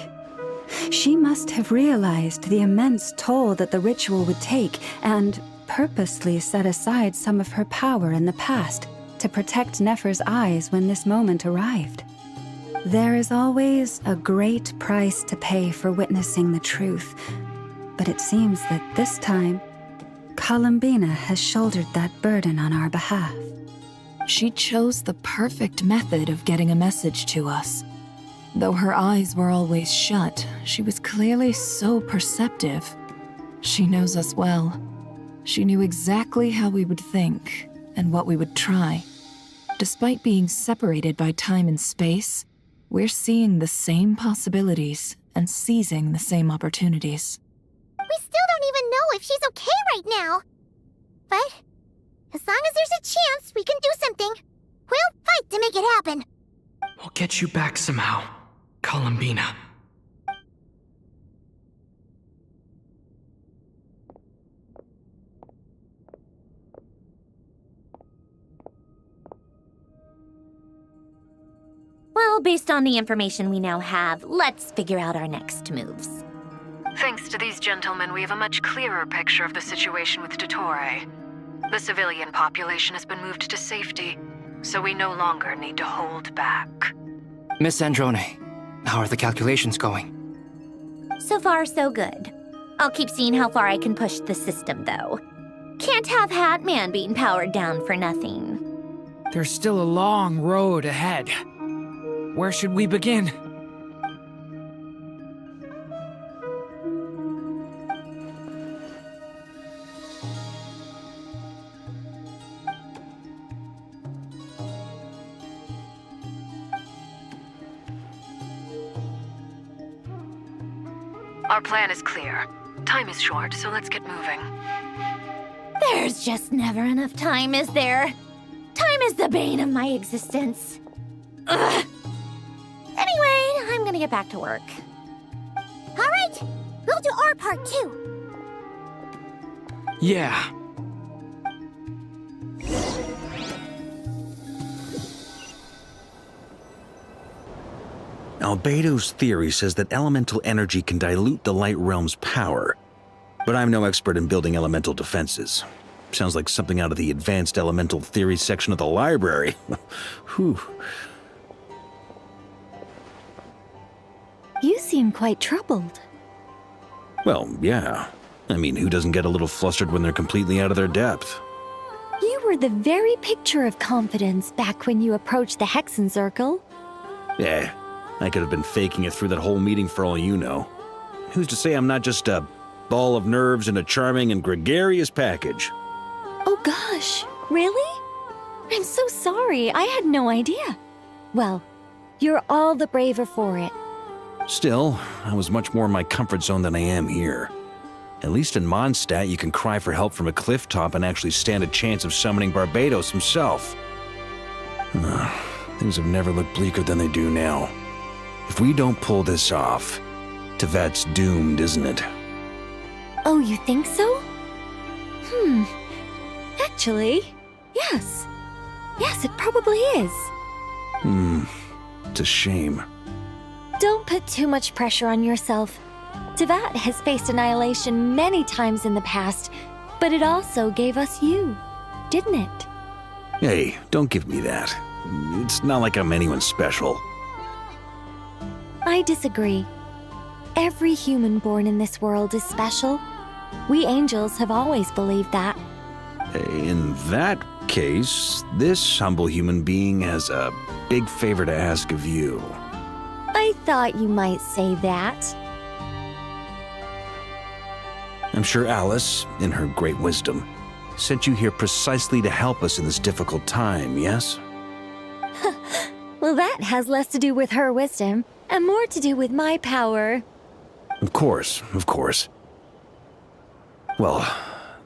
She must have realized the immense toll that the ritual would take and purposely set aside some of her power in the past to protect Nefer's eyes when this moment arrived. There is always a great price to pay for witnessing the truth, but it seems that this time, Columbina has shouldered that burden on our behalf. She chose the perfect method of getting a message to us. Though her eyes were always shut, she was clearly so perceptive. She knows us well. She knew exactly how we would think and what we would try. Despite being separated by time and space, we're seeing the same possibilities and seizing the same opportunities. We still don't even know if she's okay right now. But as long as there's a chance we can do something, we'll fight to make it happen. We'll get you back somehow, Columbina. Well, based on the information we now have, let's figure out our next moves. Thanks to these gentlemen, we have a much clearer picture of the situation with Dottore. The civilian population has been moved to safety, so we no longer need to hold back. Miss Androne, how are the calculations going? So far, so good. I'll keep seeing how far I can push the system, though. Can't have Hatman being powered down for nothing. There's still a long road ahead. Where should we begin? Our plan is clear. Time is short, so let's get moving. There's just never enough time, is there? Time is the bane of my existence. Ugh. Anyway, I'm gonna get back to work. All right, we'll do our part too. Yeah. Albedo's theory says that elemental energy can dilute the light realm's power, but I'm no expert in building elemental defenses. Sounds like something out of the advanced elemental theory section of the library. Whew. You seem quite troubled. Well, yeah. I mean, who doesn't get a little flustered when they're completely out of their depth? You were the very picture of confidence back when you approached the Hexen Circle. Yeah, I could have been faking it through that whole meeting for all you know. Who's to say I'm not just a ball of nerves in a charming and gregarious package? Oh gosh, really? I'm so sorry, I had no idea. Well, you're all the braver for it. Still, I was much more in my comfort zone than I am here. At least in Mondstadt, you can cry for help from a cliff top and actually stand a chance of summoning Barbados himself. Things have never looked bleaker than they do now. If we don't pull this off, Tevat's doomed, isn't it? Oh, you think so? Actually, yes. Yes, it probably is. It's a shame. Don't put too much pressure on yourself. Tevat has faced annihilation many times in the past, but it also gave us you, didn't it? Hey, don't give me that. It's not like I'm anyone special. I disagree. Every human born in this world is special. We angels have always believed that. In that case, this humble human being has a big favor to ask of you. I thought you might say that. I'm sure Alice, in her great wisdom, Sent you here precisely to help us in this difficult time, yes? Well, that has less to do with her wisdom and more to do with my power. Of course, of course. Well,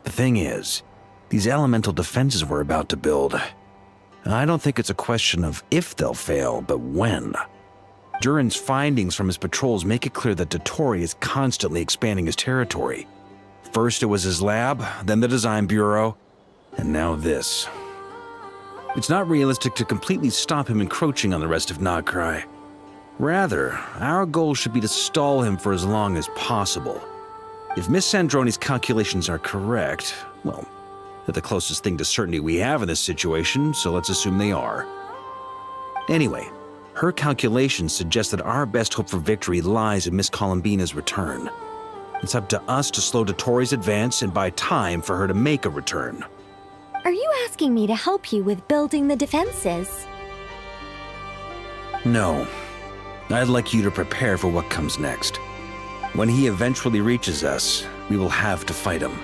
the thing is, these elemental defenses we're about to build, I don't think it's a question of if they'll fail, but when. Durin's findings from his patrols make it clear that Dottore is constantly expanding his territory. First it was his lab, then the design bureau, and now this. It's not realistic to completely stop him encroaching on the rest of Nagcry. Rather, our goal should be to stall him for as long as possible. If Miss Sandroni's calculations are correct, well, they're the closest thing to certainty we have in this situation, so let's assume they are. Anyway, her calculations suggest that our best hope for victory lies in Miss Columbina's return. It's up to us to slow Dottore's advance and buy time for her to make a return. Are you asking me to help you with building the defenses? No. I'd like you to prepare for what comes next. When he eventually reaches us, we will have to fight him.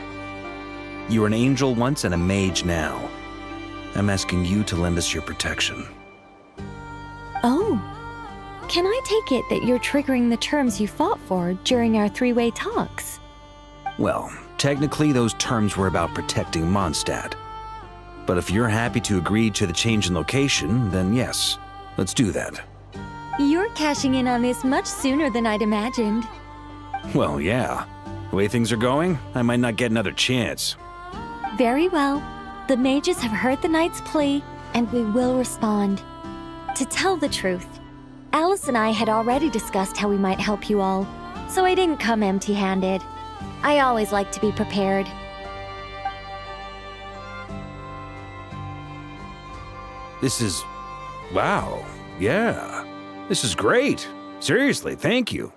You were an angel once and a mage now. I'm asking you to lend us your protection. Oh. Can I take it that you're triggering the terms you fought for during our three-way talks? Well, technically those terms were about protecting Mondstadt. But if you're happy to agree to the change in location, then yes, let's do that. You're cashing in on this much sooner than I'd imagined. Well, yeah. The way things are going, I might not get another chance. Very well. The mages have heard the knight's plea, and we will respond. To tell the truth, Alice and I had already discussed how we might help you all, so I didn't come empty-handed. I always like to be prepared. This is... wow. Yeah. This is great. Seriously, thank you.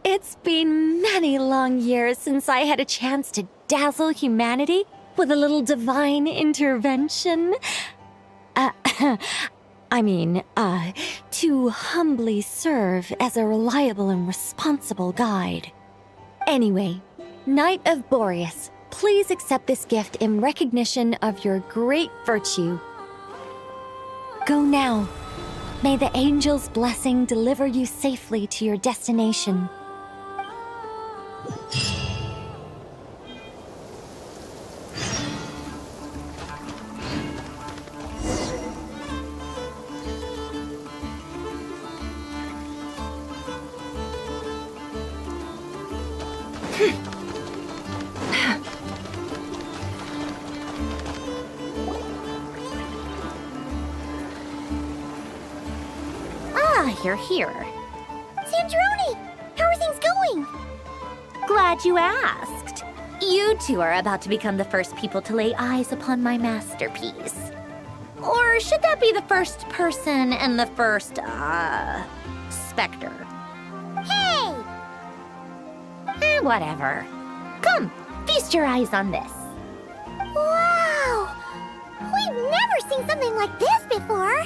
It's been many long years since I had a chance to dazzle humanity with a little divine intervention. To humbly serve as a reliable and responsible guide. Anyway, Knight of Boreas, please accept this gift in recognition of your great virtue. Go now. May the angel's blessing deliver you safely to your destination. You're here. Sandroni! How are things going? Glad you asked. You two are about to become the first people to lay eyes upon my masterpiece. Or should that be the first person and the first, specter? Hey! Whatever. Come, feast your eyes on this. Wow! We've never seen something like this before!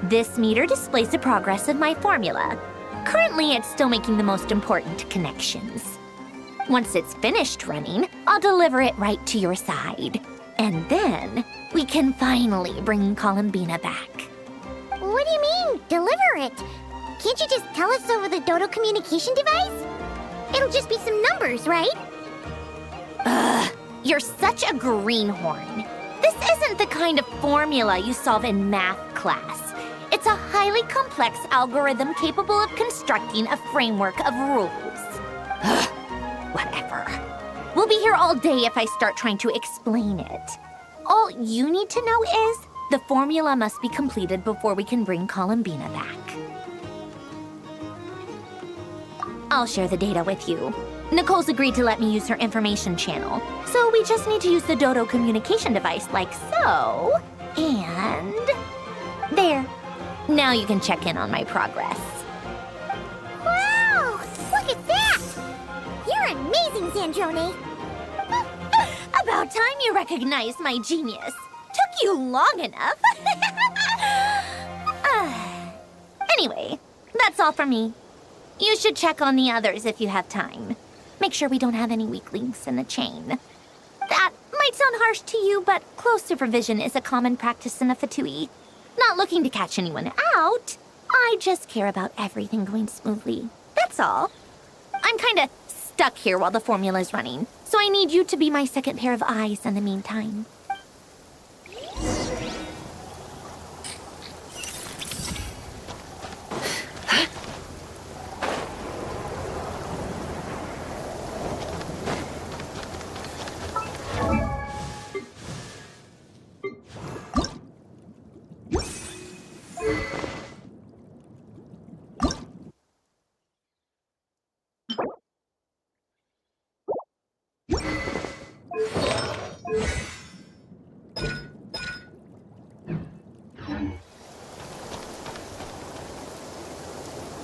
This meter displays the progress of my formula. Currently, it's still making the most important connections. Once it's finished running, I'll deliver it right to your side. And then, we can finally bring Columbina back. What do you mean, deliver it? Can't you just tell us over the Dodo communication device? It'll just be some numbers, right? Ugh, you're such a greenhorn. This isn't the kind of formula you solve in math class. It's a highly complex algorithm capable of constructing a framework of rules. Ugh, whatever. We'll be here all day if I start trying to explain it. All you need to know is the formula must be completed before we can bring Columbina back. I'll share the data with you. Nicole's agreed to let me use her information channel, so we just need to use the Dodo communication device like so. And... there. Now you can check in on my progress. Wow! Look at that! You're amazing, Sandroni! About time you recognized my genius. Took you long enough. Anyway, that's all for me. You should check on the others if you have time. Make sure we don't have any weak links in the chain. That might sound harsh to you, but close supervision is a common practice in the Fatui. Not looking to catch anyone out. I just care about everything going smoothly. That's all. I'm kinda stuck here while the formula's running, so I need you to be my second pair of eyes in the meantime.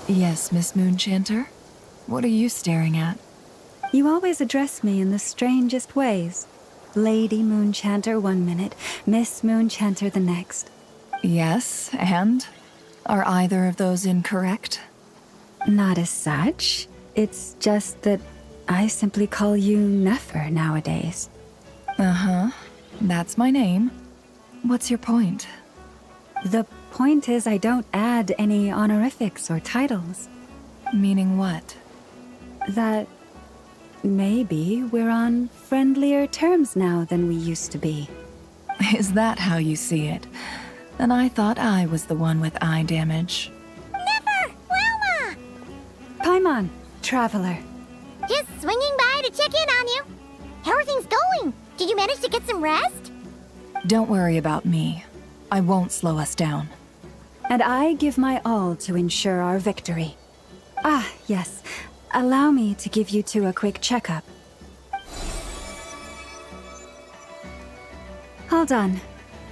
Yes, Miss Moonchanter? What are you staring at? You always address me in the strangest ways. Lady Moonchanter 1 minute, Miss Moonchanter the next. Yes, and? Are either of those incorrect? Not as such. It's just that I simply call you Nefer nowadays. Uh-huh. That's my name. What's your point? The point is I don't add any honorifics or titles. Meaning what? That maybe we're on friendlier terms now than we used to be. Is that how you see it? Then I thought I was the one with eye damage. Never! Wilma! Paimon, traveler. Just swinging by to check in on you. How are things going? Did you manage to get some rest? Don't worry about me. I won't slow us down. And I give my all to ensure our victory. Ah, yes. Allow me to give you two a quick checkup. All done.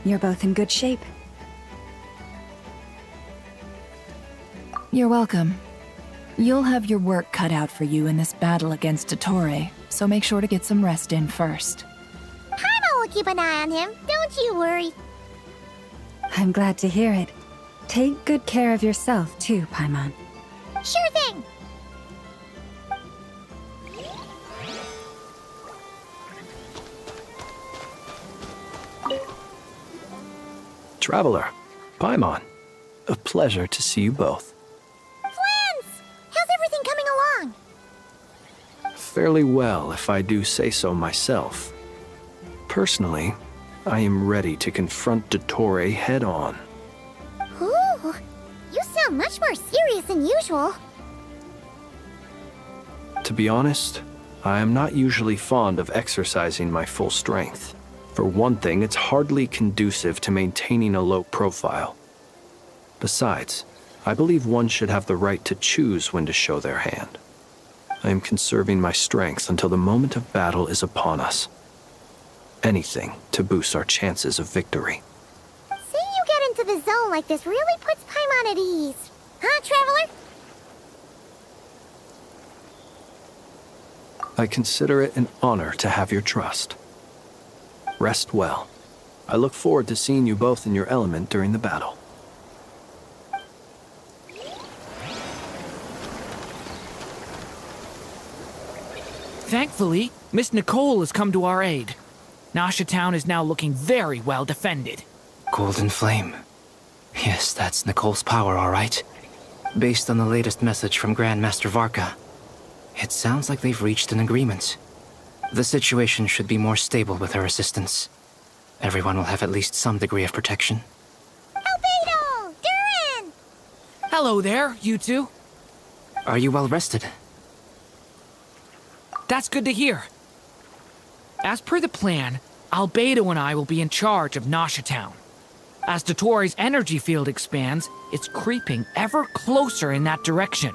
You're both in good shape. You're welcome. You'll have your work cut out for you in this battle against Dottore, so make sure to get some rest in first. Paimon will keep an eye on him, don't you worry. I'm glad to hear it. Take good care of yourself, too, Paimon. Sure thing! Traveler, Paimon, a pleasure to see you both. Flans! How's everything coming along? Fairly well, if I do say so myself. Personally, I am ready to confront Dottore head-on. Ooh, you sound much more serious than usual. To be honest, I am not usually fond of exercising my full strength. For one thing, it's hardly conducive to maintaining a low profile. Besides, I believe one should have the right to choose when to show their hand. I am conserving my strength until the moment of battle is upon us. Anything to boost our chances of victory. Seeing you get into the zone like this really puts Paimon at ease. Huh, Traveler? I consider it an honor to have your trust. Rest well. I look forward to seeing you both in your element during the battle. Thankfully, Miss Nicole has come to our aid. Nasha Town is now looking very well defended. Golden Flame. Yes, that's Nicole's power, all right. Based on the latest message from Grandmaster Varka, it sounds like they've reached an agreement. The situation should be more stable with her assistance. Everyone will have at least some degree of protection. Albedo! Durin! Hello there, you two. Are you well rested? That's good to hear. As per the plan, Albedo and I will be in charge of Nasha Town. As Dottore's energy field expands, it's creeping ever closer in that direction.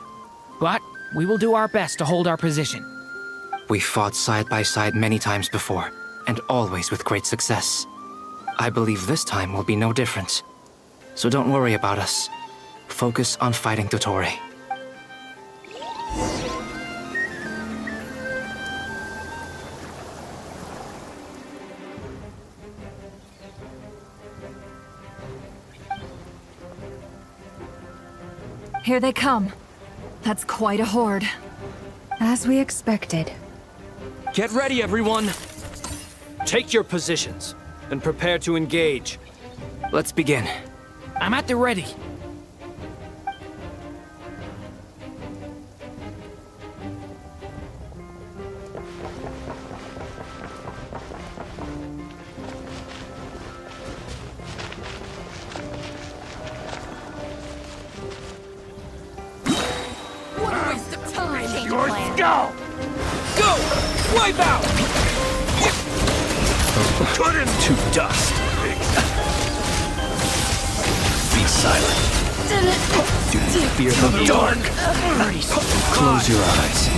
But we will do our best to hold our position. We fought side by side many times before, and always with great success. I believe this time will be no different. So don't worry about us. Focus on fighting Dottore. Here they come. That's quite a horde. As we expected. Get ready, everyone! Take your positions and prepare to engage. Let's begin. I'm at the ready. What a waste of time! Change Your plan. skull! Go! Wipe out! Put him to dust! Be silent. Do you fear the dark? Close your eyes.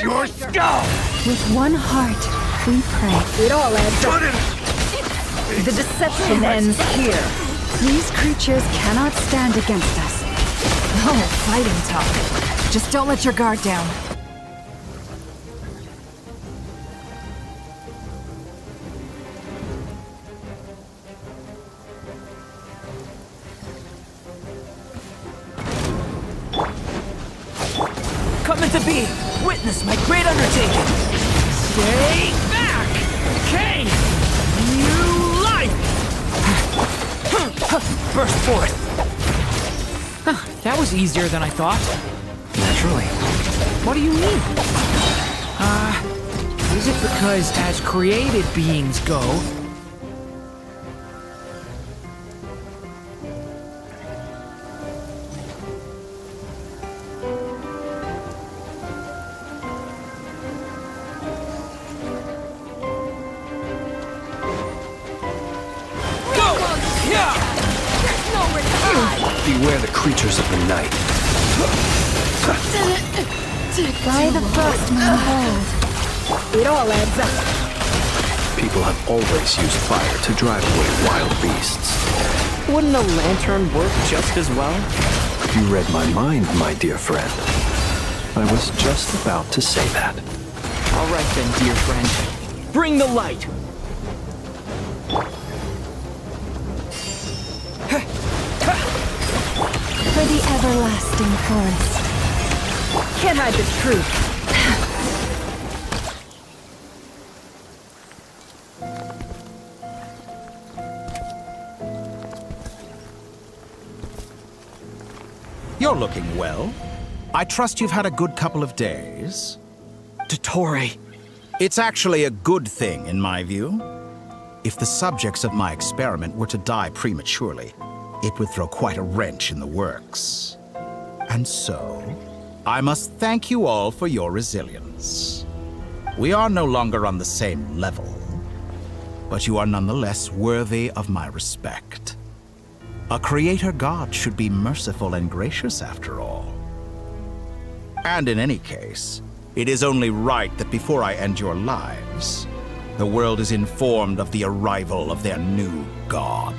Your skull! With one heart, we pray. It all adds up. The deception ends here. These creatures cannot stand against us. Oh, fighting talk. Just don't let your guard down. Coming to be! Witness my great undertaking! Stay back! Okay! New life! Burst forth! That was easier than I thought. Naturally. What do you mean? Is it because as created beings go, beware the creatures of the night. By the first man bold. It all adds up. People have always used fire to drive away wild beasts. Wouldn't a lantern work just as well? You read my mind, my dear friend. I was just about to say that. All right then, dear friend. Bring the light! For the everlasting forest. Can't hide the truth. You're looking well. I trust you've had a good couple of days. Dottore. It's actually a good thing, in my view. If the subjects of my experiment were to die prematurely, it would throw quite a wrench in the works. And so, I must thank you all for your resilience. We are no longer on the same level, but you are nonetheless worthy of my respect. A creator god should be merciful and gracious after all. And in any case, it is only right that before I end your lives, the world is informed of the arrival of their new god.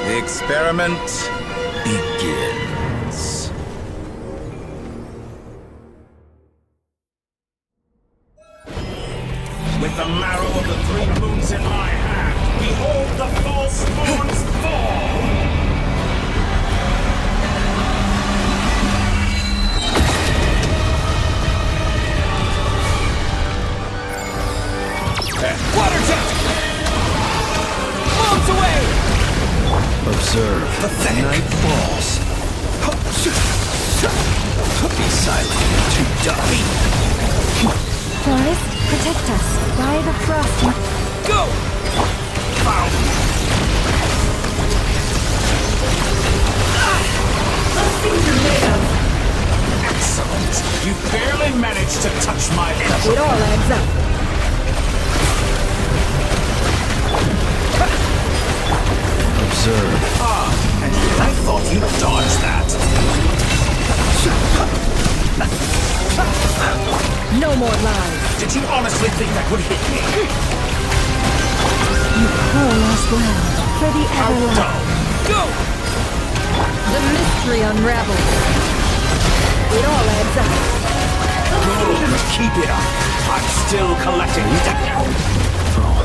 The experiment begins. With the marrow of the three moons in my hand, behold the false moons fall! Water jet! Observe. Pathetic. Night falls. Be silent, too dumb. Forest, protect us. By the frost. Go! Found. Excellent. You barely managed to touch my level. It all adds up. Observe. And I thought you dodged that. No more lies. Did you honestly think that would hit me? You poor lost ground for the everlasting. Go! The mystery unravels. It all adds up. Good. Keep it up. I'm still collecting. Oh.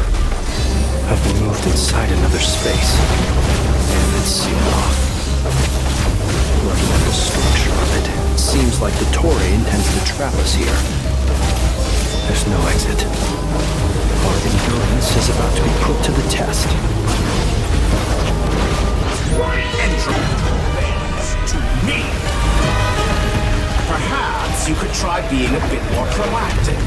I've been moved inside another space. And it's sealed off. Looking at the structure of it, it seems like the Torii intends to trap us here. There's no exit. Our endurance is about to be put to the test. Entry bends to me. Perhaps you could try being a bit more proactive.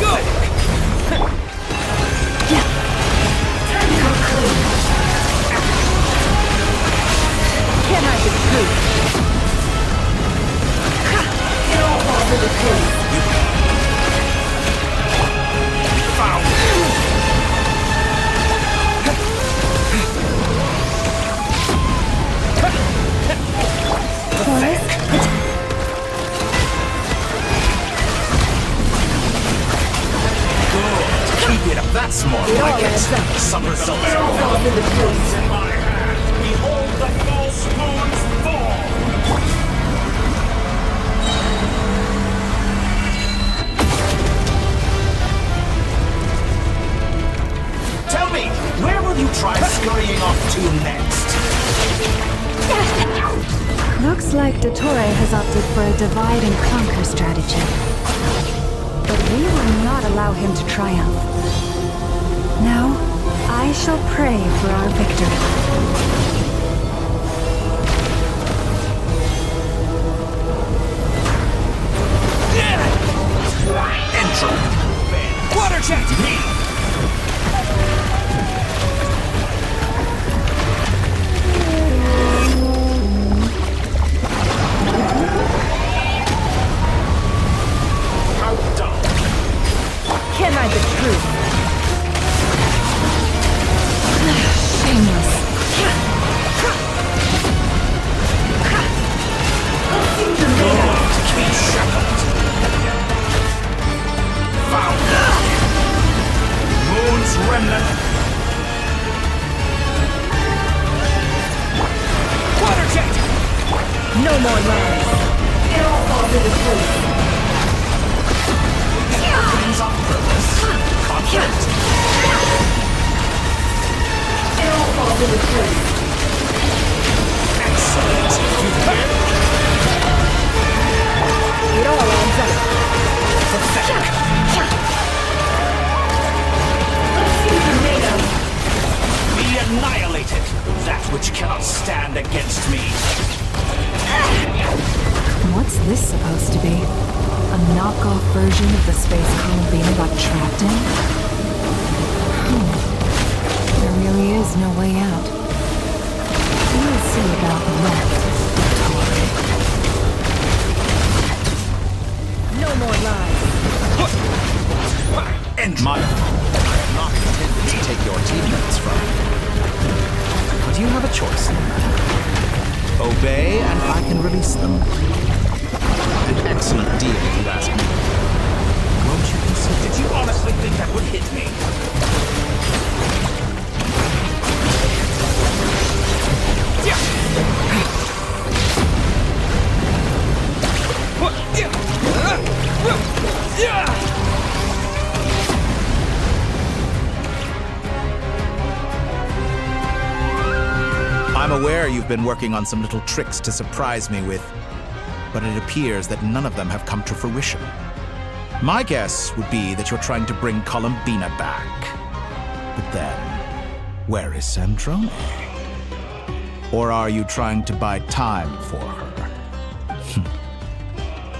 Go! Can I be true? It all falls into place. Found. Keep it up. That's more like it. Some results are in my hand. Behold the false moon's fall. Tell me, where will you try scurrying off to next? Looks like Dottore has opted for a divide and conquer strategy. But we will not allow him to triumph. Now, I shall pray for our victory. Entry. Water jet. Me. Can I be true? Shameless. Be shackled. Found. Moon's remnant. Water jet. No more lies. It all falls into place. Things on purpose. Conflict. It all falls into place. Excellent. It all adds up. Pathetic. Be annihilated. That which cannot stand against me. What's this supposed to be? A knockoff version of the space Columbina got trapped in? There really is no way out. We'll see about that, Dottore. No more lies. And my... I'm not intended to take your teammates from you. But you have a choice in the matter. Obey and I can release them. An excellent deal if you ask me. Won't you consider? Did you honestly think that would hit me? I'm aware you've been working on some little tricks to surprise me with, but it appears that none of them have come to fruition. My guess would be that you're trying to bring Columbina back. But then, where is Sandrone? Or are you trying to buy time for her?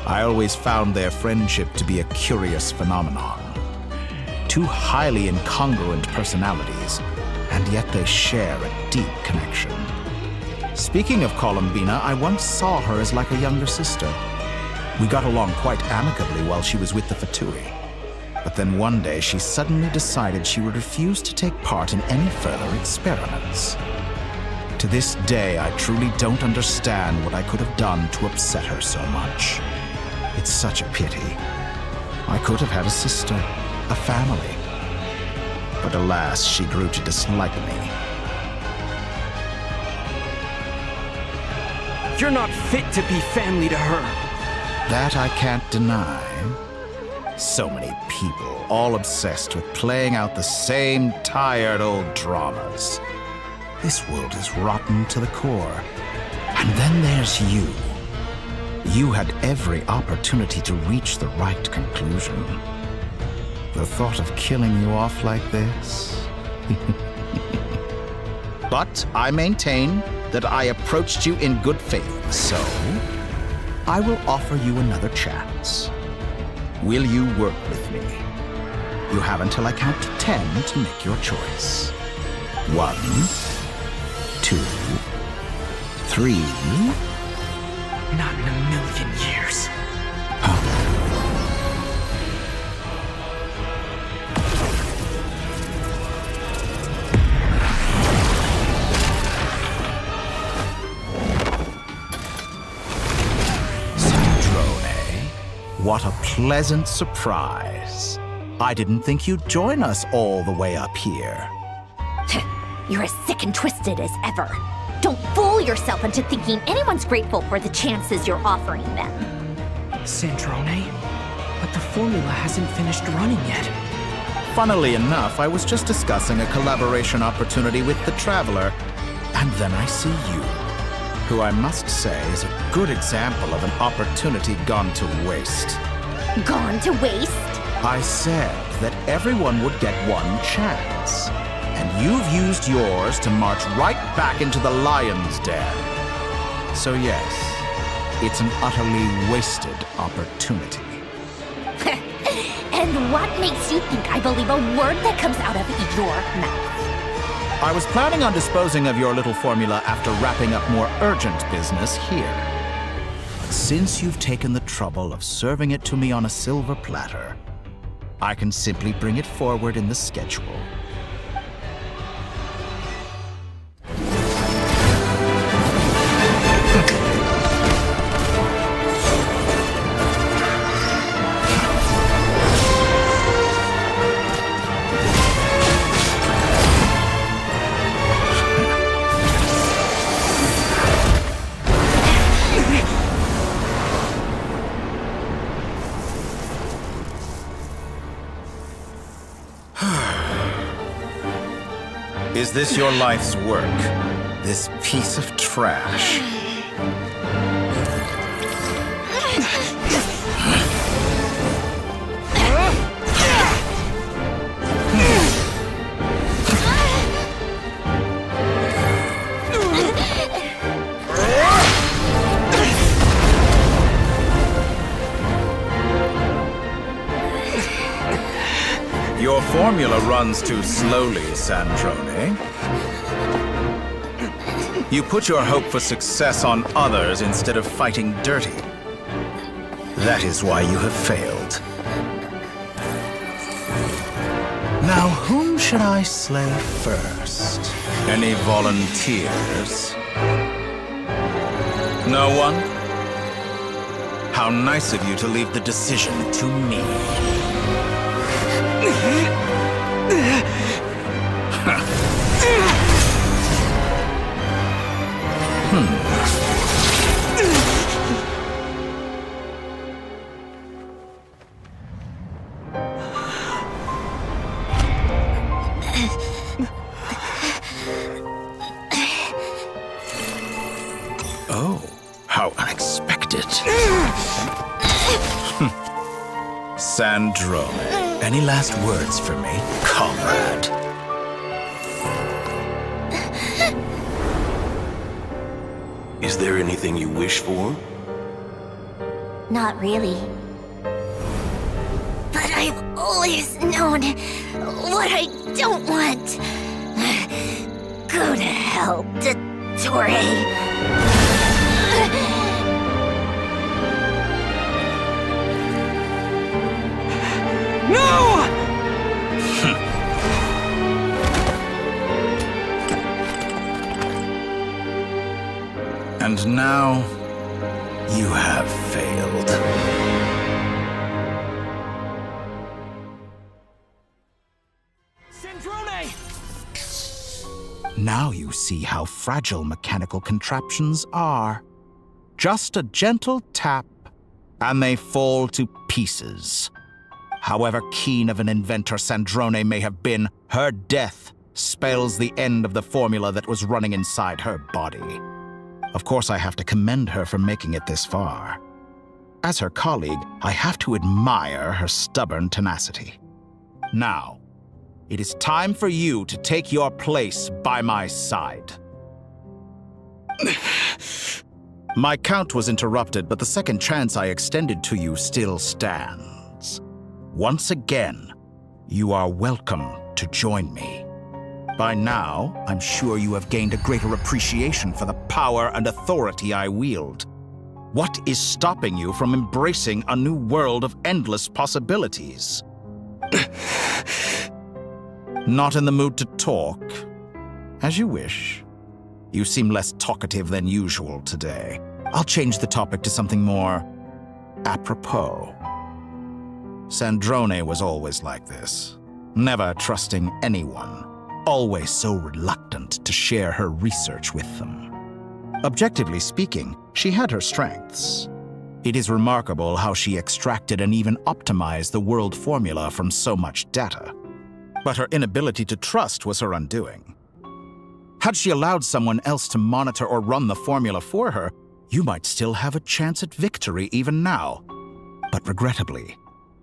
I always found their friendship to be a curious phenomenon. Two highly incongruent personalities, and yet they share a deep connection. Speaking of Columbina, I once saw her as like a younger sister. We got along quite amicably while she was with the Fatui. But then one day she suddenly decided she would refuse to take part in any further experiments. To this day, I truly don't understand what I could have done to upset her so much. It's such a pity. I could have had a sister, a family. But alas, she grew to dislike me. You're not fit to be family to her. That I can't deny. So many people, all obsessed with playing out the same tired old dramas. This world is rotten to the core. And then there's you. You had every opportunity to reach the right conclusion. The thought of killing you off like this? But I maintain that I approached you in good faith, so I will offer you another chance. Will you work with me? You have until I count to 10 to make your choice. 1, 2, 3. Not in a million years. What a pleasant surprise. I didn't think you'd join us all the way up here. You're as sick and twisted as ever. Don't fool yourself into thinking anyone's grateful for the chances you're offering them. Sandrone? But the formula hasn't finished running yet. Funnily enough, I was just discussing a collaboration opportunity with the Traveler, and then I see you, who I must say is a good example of an opportunity gone to waste. Gone to waste? I said that everyone would get one chance, and you've used yours to march right back into the lion's den. So yes, it's an utterly wasted opportunity. And what makes you think I believe a word that comes out of your mouth? I was planning on disposing of your little formula after wrapping up more urgent business here. But since you've taken the trouble of serving it to me on a silver platter, I can simply bring it forward in the schedule. Is this your life's work? This piece of trash? Your formula runs too slowly, Sandrone. You put your hope for success on others instead of fighting dirty. That is why you have failed. Now, whom should I slay first? Any volunteers? No one? How nice of you to leave the decision to me. Oh, how unexpected. Sandrone, any last words for me, comrade? Is there anything you wish for? Not really. But I've always known what I don't want. Go to hell, Dottore. No! And now, you have failed. Sandrone! Now you see how fragile mechanical contraptions are. Just a gentle tap, and they fall to pieces. However keen of an inventor Sandrone may have been, her death spells the end of the formula that was running inside her body. Of course, I have to commend her for making it this far. As her colleague, I have to admire her stubborn tenacity. Now, it is time for you to take your place by my side. My count was interrupted, but the second chance I extended to you still stands. Once again, you are welcome to join me. By now, I'm sure you have gained a greater appreciation for the power and authority I wield. What is stopping you from embracing a new world of endless possibilities? Not in the mood to talk? As you wish. You seem less talkative than usual today. I'll change the topic to something more apropos. Sandrone was always like this, never trusting anyone, always so reluctant to share her research with them. Objectively speaking, she had her strengths. It is remarkable how she extracted and even optimized the world formula from so much data. But her inability to trust was her undoing. Had she allowed someone else to monitor or run the formula for her, you might still have a chance at victory even now. But regrettably,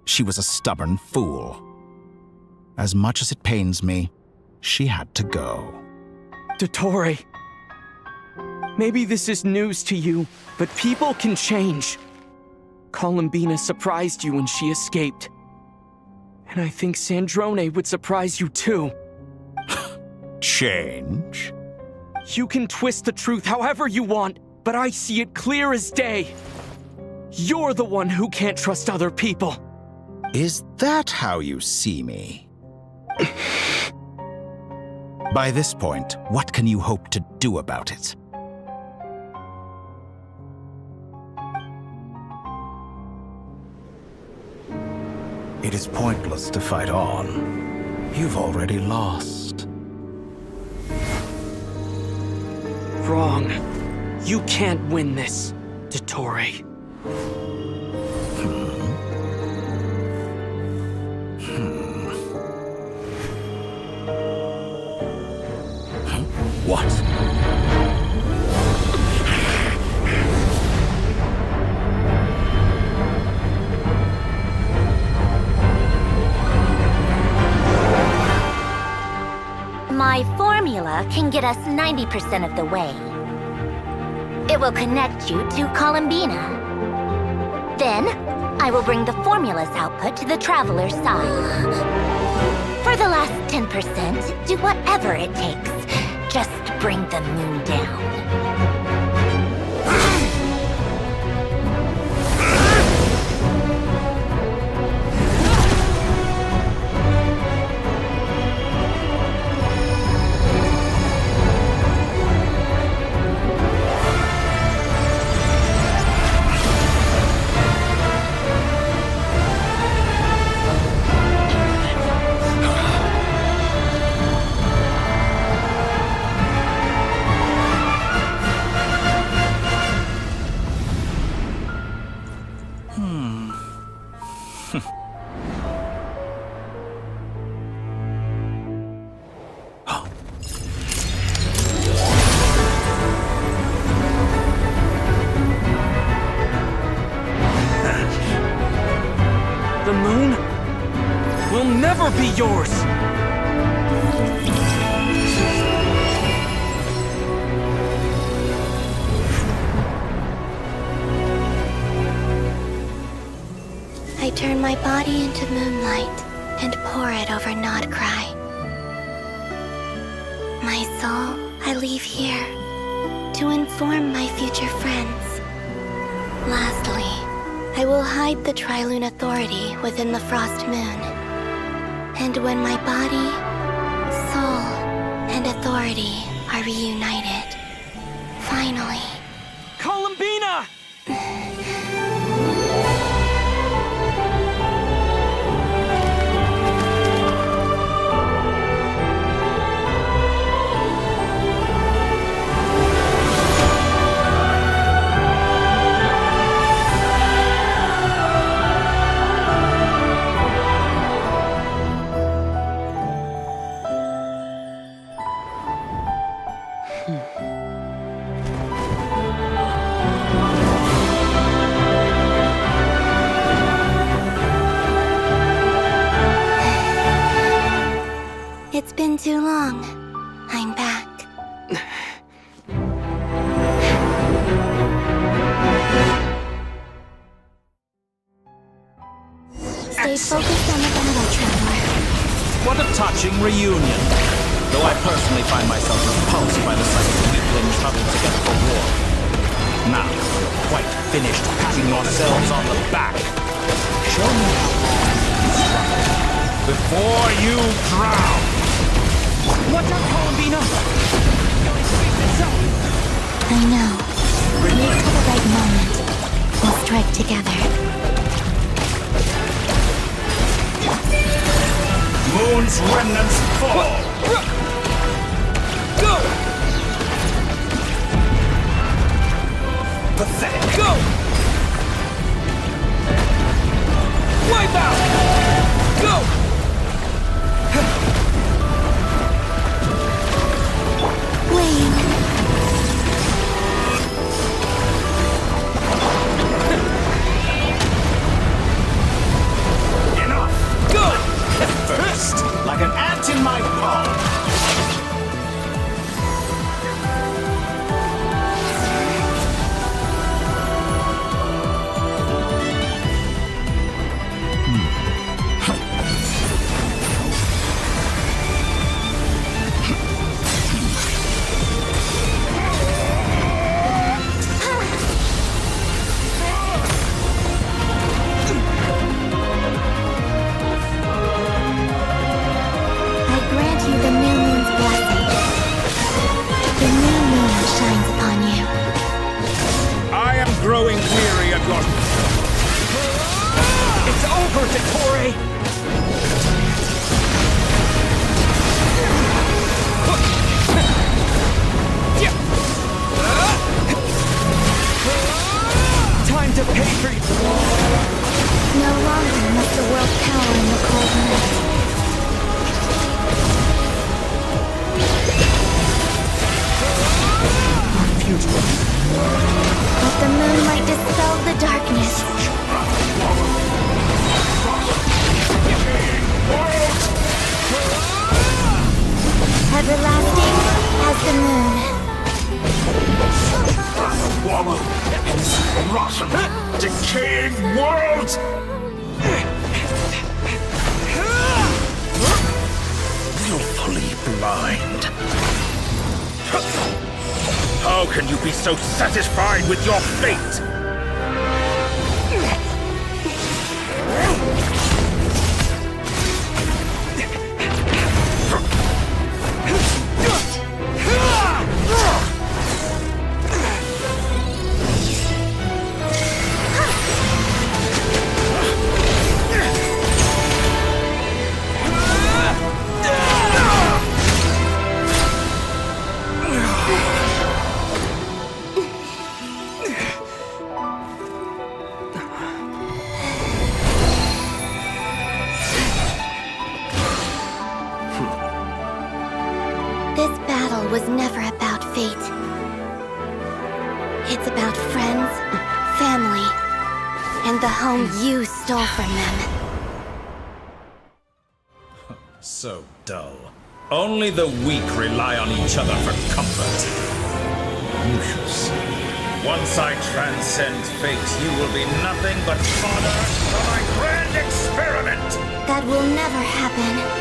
she was a stubborn fool. As much as it pains me, she had to go. Dottore, maybe this is news to you, but people can change. Columbina surprised you when she escaped. And I think Sandrone would surprise you too. Change? You can twist the truth however you want, but I see it clear as day. You're the one who can't trust other people. Is that how you see me? By this point, what can you hope to do about it? It is pointless to fight on. You've already lost. Wrong. You can't win this, Dottore. What? My formula can get us 90% of the way. It will connect you to Columbina. Then, I will bring the formula's output to the Traveler's side. For the last 10%, do whatever it takes. Just bring the moon down. never be yours! I turn my body into moonlight and pour it over Nodcry. My soul I leave here to inform my future friends. Lastly, I will hide the Trilune Authority within the Frost Moon. And when my body, soul, and authority are reunited, finally... Columbina! It's been too long. I'm back. Stay focused on the battle, Traveler. What a touching reunion. Though I personally find myself repulsed by the sight of weaklings huddled together for war. Now, quite finished patting yourselves on the back. Show me before you drown. Watch out, Columbina! I know. Wait till the right moment. We'll strike together. Moon's remnants fall! Go! Pathetic! Go! Wipe out! Go! Enough! Go! First, like an ant in my palm! Growing weary of your... It's over, Dottore! Time to pay for you! No longer must the world cower in the cold night. Let the moonlight dispel the darkness. Everlasting as the moon. Wallow in this rotten, decaying world! Willfully blind. How can you be so satisfied with your fate? Was never about fate. It's about friends, family, and the home you stole from them. So dull. Only the weak rely on each other for comfort. You shall see. Once I transcend fate, you will be nothing but fodder for my grand experiment! That will never happen.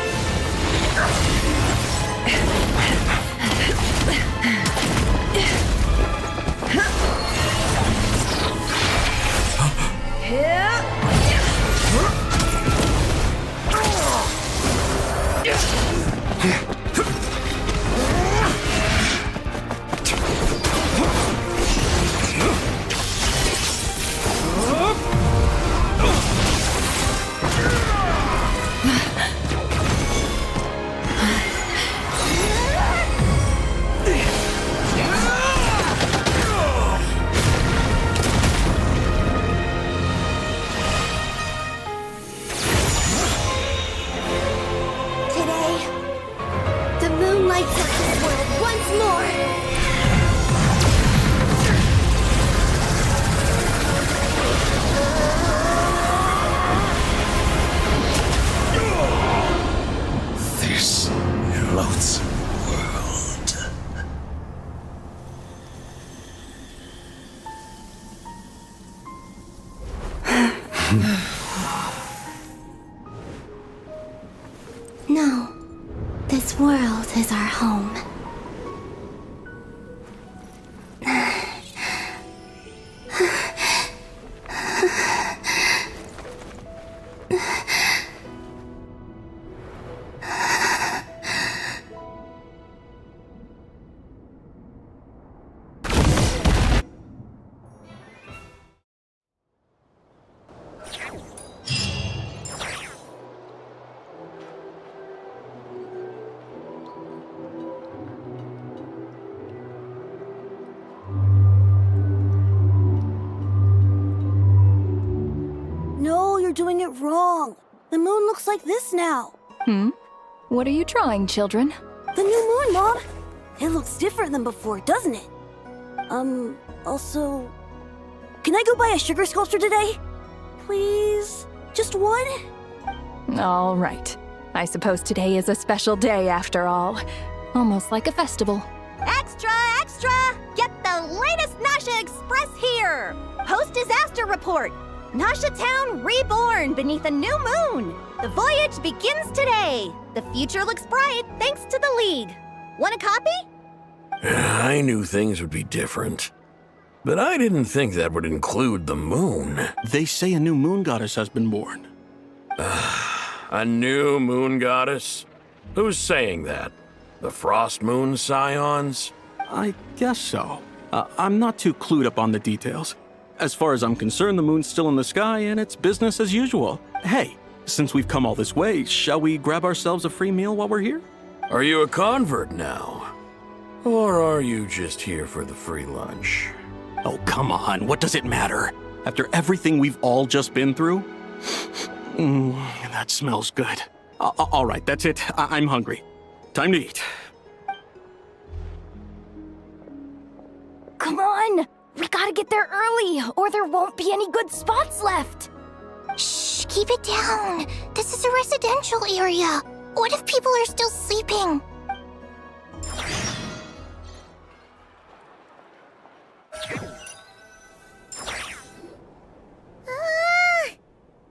No, this world is our home. No, you're doing it wrong. The moon looks like this now. What are you trying, children? The new moon, Mom! It looks different than before, doesn't it? Also... Can I go buy a sugar sculpture today? Please? Just one? All right. I suppose today is a special day after all. Almost like a festival. Extra, extra! Get the latest Nasha Express here! Post-disaster report! Nasha Town reborn beneath a new moon! The voyage begins today! The future looks bright thanks to the League. Want a copy? I knew things would be different. But I didn't think that would include the moon. They say a new moon goddess has been born. A new moon goddess? Who's saying that? The Frost Moon Scions? I guess so. I'm not too clued up on the details. As far as I'm concerned, the moon's still in the sky and it's business as usual. Hey, since we've come all this way, shall we grab ourselves a free meal while we're here? Are you a convert now? Or are you just here for the free lunch? Oh, come on, what does it matter? After everything we've all just been through? That smells good. All right, that's it. I'm hungry. Time to eat. Come on! We gotta get there early, or there won't be any good spots left! Shh, keep it down. This is a residential area. What if people are still sleeping?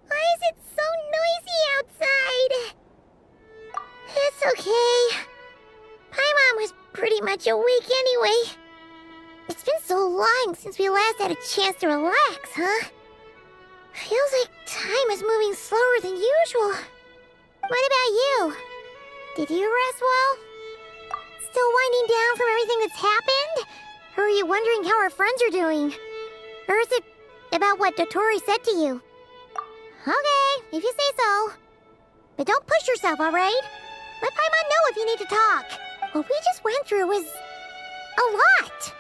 Why is it so noisy outside? It's okay. Paimon was pretty much awake anyway. It's been so long since we last had a chance to relax, huh? Feels like time is moving slower than usual. What about you? Did you rest well? Still winding down from everything that's happened? Or are you wondering how our friends are doing? Or is it about what Dotori said to you? Okay, if you say so. But don't push yourself, alright? Let Paimon know if you need to talk. What we just went through was a lot.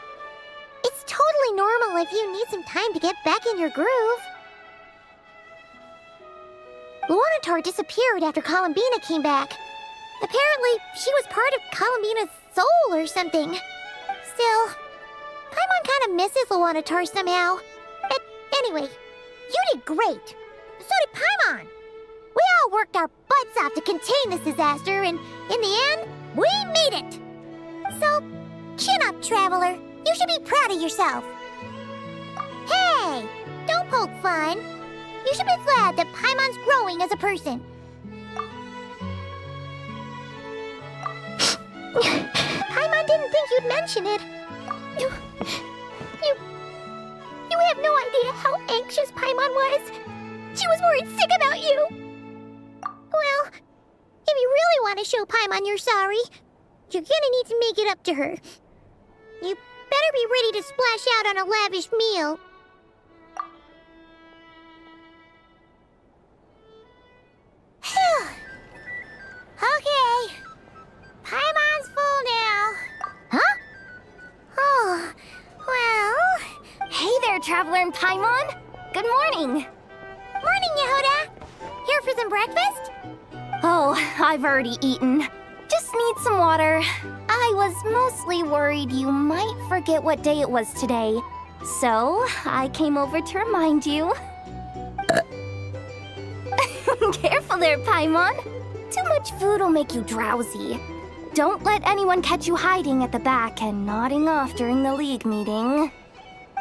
It's totally normal if you need some time to get back in your groove. Luanatar disappeared after Columbina came back. Apparently, she was part of Columbina's soul or something. Still, Paimon kind of misses Luanatar somehow. But anyway, you did great. So did Paimon. We all all worked our butts off to contain this disaster, and in the end, we made it! So, chin up, Traveler. You should be proud of yourself. Hey! Don't poke fun. You should be glad that Paimon's growing as a person. Paimon didn't think you'd mention it. You have no idea how anxious Paimon was. She was worried sick about you. Well, if you really want to show Paimon you're sorry, you're gonna need to make it up to her. You better be ready to splash out on a lavish meal. Okay. Paimon's full now. Huh? Oh, well... Hey there, Traveler and Paimon. Good morning. Morning, Yehuda. Here for some breakfast? Oh, I've already eaten. Just need some water. I was mostly worried you might forget what day it was today. So, I came over to remind you. Careful there, Paimon. Too much food will make you drowsy. Don't let anyone catch you hiding at the back and nodding off during the League meeting.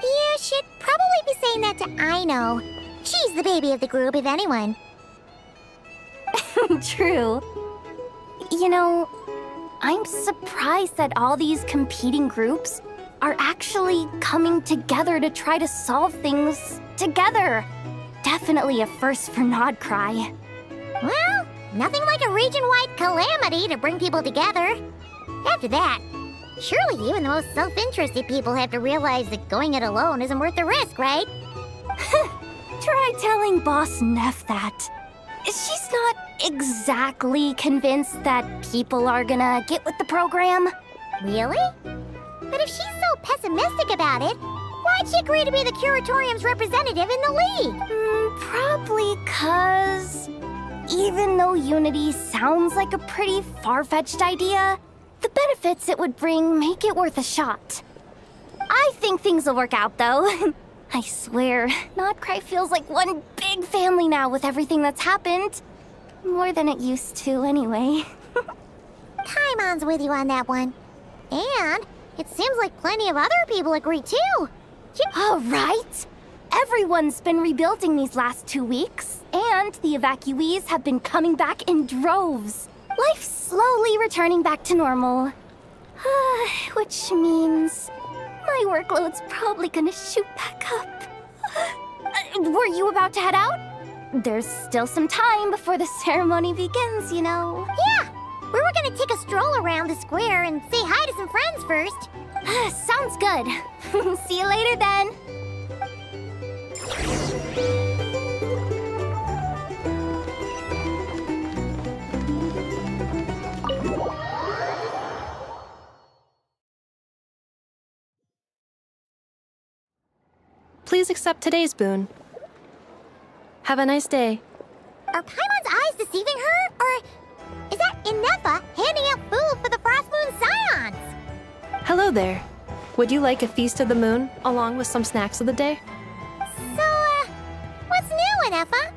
You should probably be saying that to Aino. She's the baby of the group, if anyone. True. You know, I'm surprised that all these competing groups are actually coming together to try to solve things together. Definitely a first for Nodcry. Well, nothing like a region-wide calamity to bring people together. After that, surely even the most self-interested people have to realize that going it alone isn't worth the risk, right? Try telling Boss Neff that. She's not exactly convinced that people are gonna get with the program. Really? But if she's so pessimistic about it, why'd she agree to be the Curatorium's representative in the League? Probably 'cause even though Unity sounds like a pretty far-fetched idea, the benefits it would bring make it worth a shot. I think things will work out, though. I swear, Nodcry feels like one big family now with everything that's happened. More than it used to, anyway. Paimon's with you on that one. And it seems like plenty of other people agree, too. All right. Everyone's been rebuilding these last 2 weeks, and the evacuees have been coming back in droves. Life's slowly returning back to normal. Which means my workload's probably gonna shoot back up. Were you about to head out? There's still some time before the ceremony begins, you know. Yeah, we were gonna take a stroll around the square and say hi to some friends first. Sounds good. See you later then. Please accept today's boon. Have a nice day. Are Paimon's eyes deceiving her? Or is that Inefa handing out food for the Frost Moon Scions? Hello there. Would you like a feast of the moon, along with some snacks of the day? So, what's new, Inefa?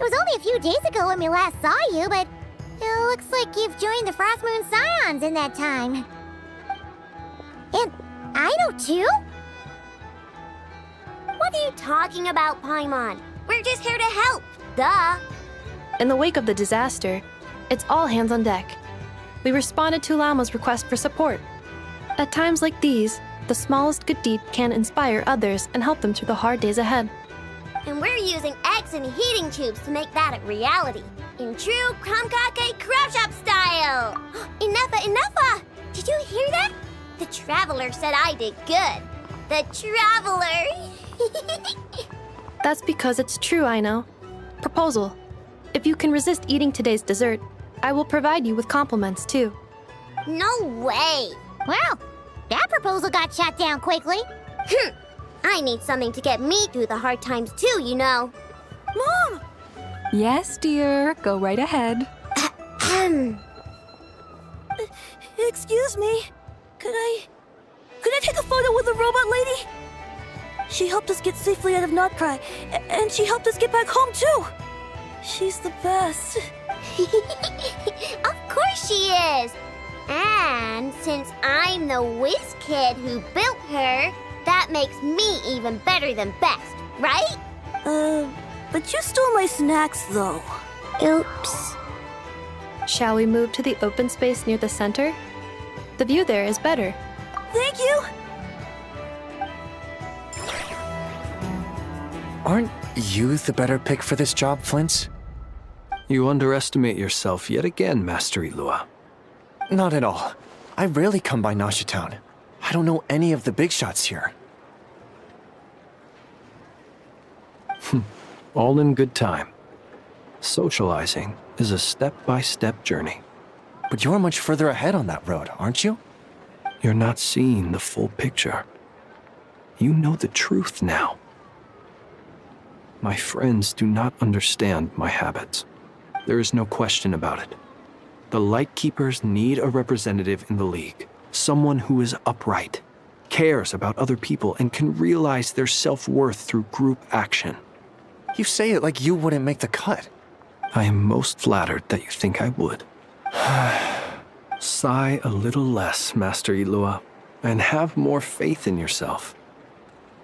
It was only a few days ago when we last saw you, but it looks like you've joined the Frost Moon Scions in that time. And Aino, too? What are you talking about, Paimon? We're just here to help. Duh. In the wake of the disaster, it's all hands on deck. We responded to Lama's request for support. At times like these, the smallest good deed can inspire others and help them through the hard days ahead. And we're using eggs and heating tubes to make that a reality. In true Krumkake Crab Shop style. Inefa! Did you hear that? The Traveler said I did good. The Traveler! That's because it's true, I know. Proposal. If you can resist eating today's dessert, I will provide you with compliments, too. No way! Well, that proposal got shot down quickly. I need something to get me through the hard times, too, you know. Mom! Yes, dear. Go right ahead. Excuse me. Could I take a photo with the robot lady? She helped us get safely out of Nodcry, and she helped us get back home, too. She's the best. Of course she is! And since I'm the whiz kid who built her, that makes me even better than best, right? But you stole my snacks, though. Oops. Shall we move to the open space near the center? The view there is better. Thank you! Aren't you the better pick for this job, Flint? You underestimate yourself yet again, Master Ilua. Not at all. I rarely come by Nasha Town. I don't know any of the big shots here. All in good time. Socializing is a step-by-step journey. But you're much further ahead on that road, aren't you? You're not seeing the full picture. You know the truth now. My friends do not understand my habits. There is no question about it. The Lightkeepers need a representative in the League. Someone who is upright, cares about other people, and can realize their self-worth through group action. You say it like you wouldn't make the cut. I am most flattered that you think I would. Sigh a little less, Master Ilua, and have more faith in yourself.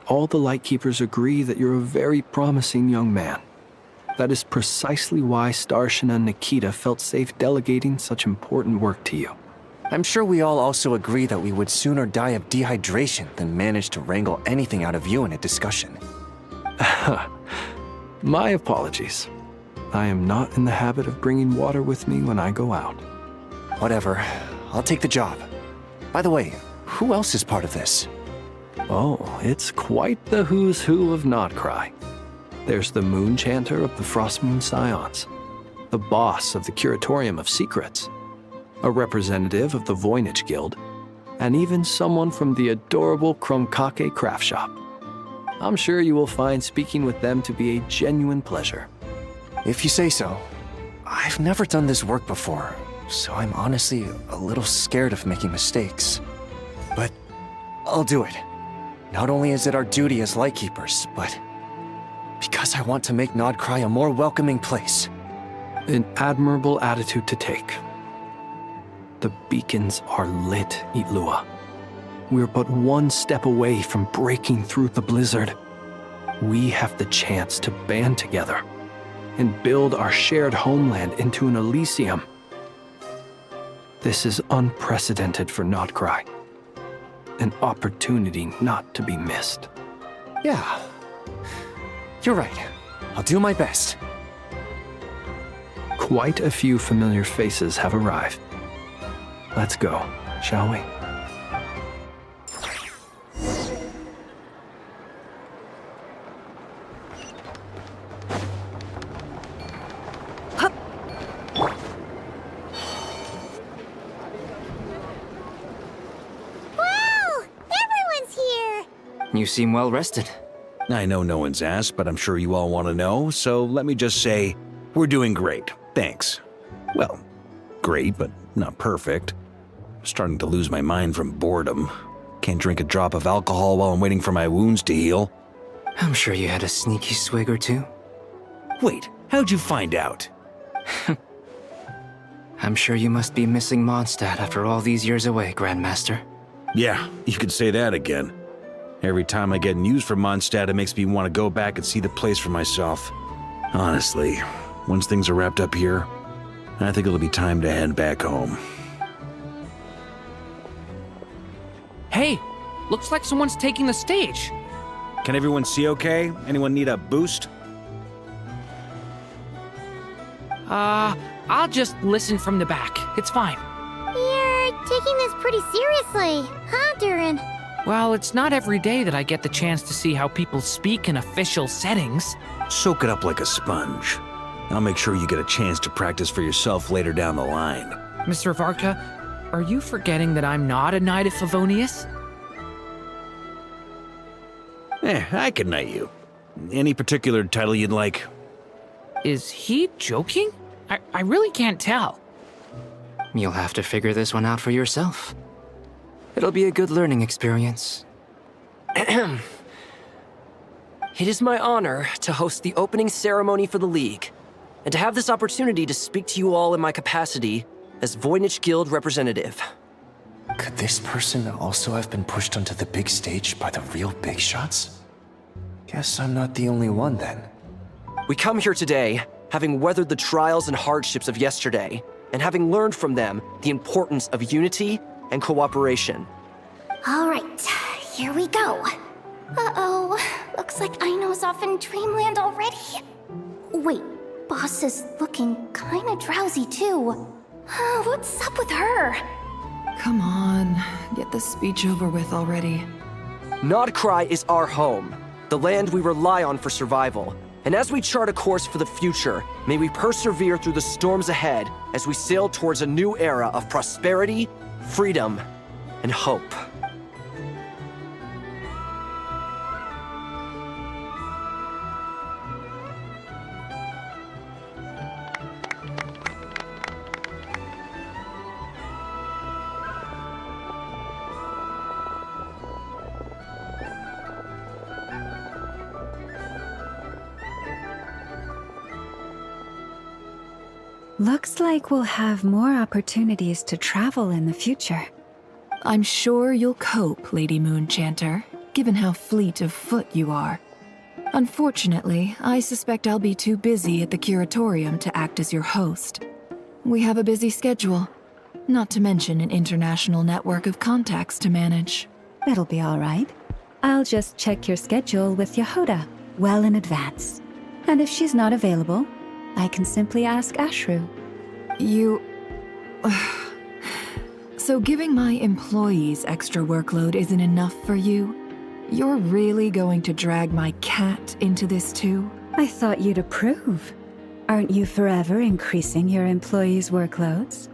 All the Lightkeepers agree that you're a very promising young man. That is precisely why Starshina and Nikita felt safe delegating such important work to you. I'm sure we all also agree that we would sooner die of dehydration than manage to wrangle anything out of you in a discussion. My apologies. I am not in the habit of bringing water with me when I go out. Whatever. I'll take the job. By the way, who else is part of this? Oh, it's quite the who's who of Nodcry. There's the Moon Chanter of the Frostmoon Scions, the boss of the Curatorium of Secrets, a representative of the Voynich Guild, and even someone from the adorable Kromkake craft shop. I'm sure you will find speaking with them to be a genuine pleasure. If you say so. I've never done this work before, so I'm honestly a little scared of making mistakes. But I'll do it. Not only is it our duty as Lightkeepers, but because I want to make Nodcry a more welcoming place. An admirable attitude to take. The beacons are lit, Ilua. We're but one step away from breaking through the blizzard. We have the chance to band together and build our shared homeland into an Elysium. This is unprecedented for Nodcry. An opportunity not to be missed. Yeah. You're right. I'll do my best. Quite a few familiar faces have arrived. Let's go, shall we? You seem well rested. I know no one's asked, but I'm sure you all want to know, so let me just say, we're doing great. Thanks. Well, great, but not perfect. I'm starting to lose my mind from boredom. Can't drink a drop of alcohol while I'm waiting for my wounds to heal. I'm sure you had a sneaky swig or two. Wait, how'd you find out? I'm sure you must be missing Mondstadt after all these years away, Grandmaster. Yeah, you could say that again. Every time I get news from Mondstadt, it makes me want to go back and see the place for myself. Honestly, once things are wrapped up here, I think it'll be time to head back home. Hey, looks like someone's taking the stage. Can everyone see okay? Anyone need a boost? I'll just listen from the back. It's fine. You're taking this pretty seriously, huh, Durin? Well, it's not every day that I get the chance to see how people speak in official settings. Soak it up like a sponge. I'll make sure you get a chance to practice for yourself later down the line. Mr. Varka, are you forgetting that I'm not a Knight of Favonius? I can knight you. Any particular title you'd like? Is he joking? I really can't tell. You'll have to figure this one out for yourself. It'll be a good learning experience. It is my honor to host the opening ceremony for the League. and to have this opportunity to speak to you all in my capacity as Voynich Guild representative. Could this person also have been pushed onto the big stage by the real big shots? Guess I'm not the only one then. We come here today, having weathered the trials and hardships of yesterday, and having learned from them the importance of unity and cooperation. All right, here we go. Uh-oh, looks like Aino's off in Dreamland already. Wait, Boss is looking kinda drowsy too. What's up with her? Come on, get the speech over with already. Nodcry is our home, the land we rely on for survival. And as we chart a course for the future, may we persevere through the storms ahead as we sail towards a new era of prosperity, freedom, and hope. Looks like we'll have more opportunities to travel in the future. I'm sure you'll cope, Lady Moonchanter, given how fleet of foot you are. Unfortunately, I suspect I'll be too busy at the curatorium to act as your host. We have a busy schedule, not to mention an international network of contacts to manage. That'll be all right. I'll just check your schedule with Yehoda well in advance. And if she's not available, I can simply ask Ashru. You... So giving my employees extra workload isn't enough for you? You're really going to drag my cat into this too? I thought you'd approve. Aren't you forever increasing your employees' workloads?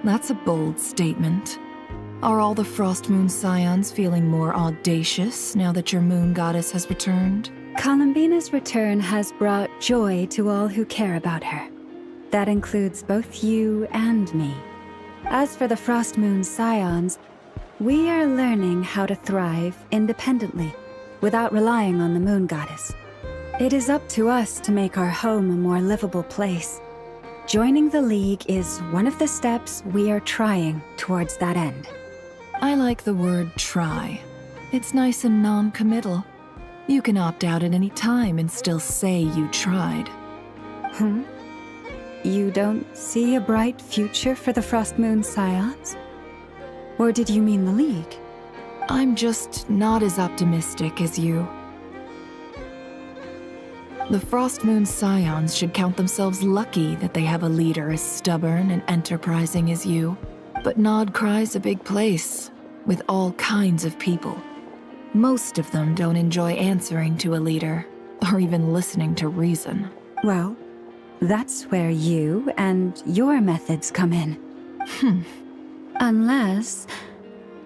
That's a bold statement. Are all the Frost Moon Scions feeling more audacious now that your moon goddess has returned? Columbina's return has brought joy to all who care about her. That includes both you and me. As for the Frost Moon Scions, we are learning how to thrive independently, without relying on the moon goddess. It is up to us to make our home a more livable place. Joining the League is one of the steps we are trying towards that end. I like the word try. It's nice and non-committal. You can opt out at any time and still say you tried. You don't see a bright future for the Frost Moon Scions? Or did you mean the League? I'm just not as optimistic as you. The Frost Moon Scions should count themselves lucky that they have a leader as stubborn and enterprising as you. But Nodcry's a big place, with all kinds of people. Most of them don't enjoy answering to a leader, or even listening to reason. Well, that's where you and your methods come in. Unless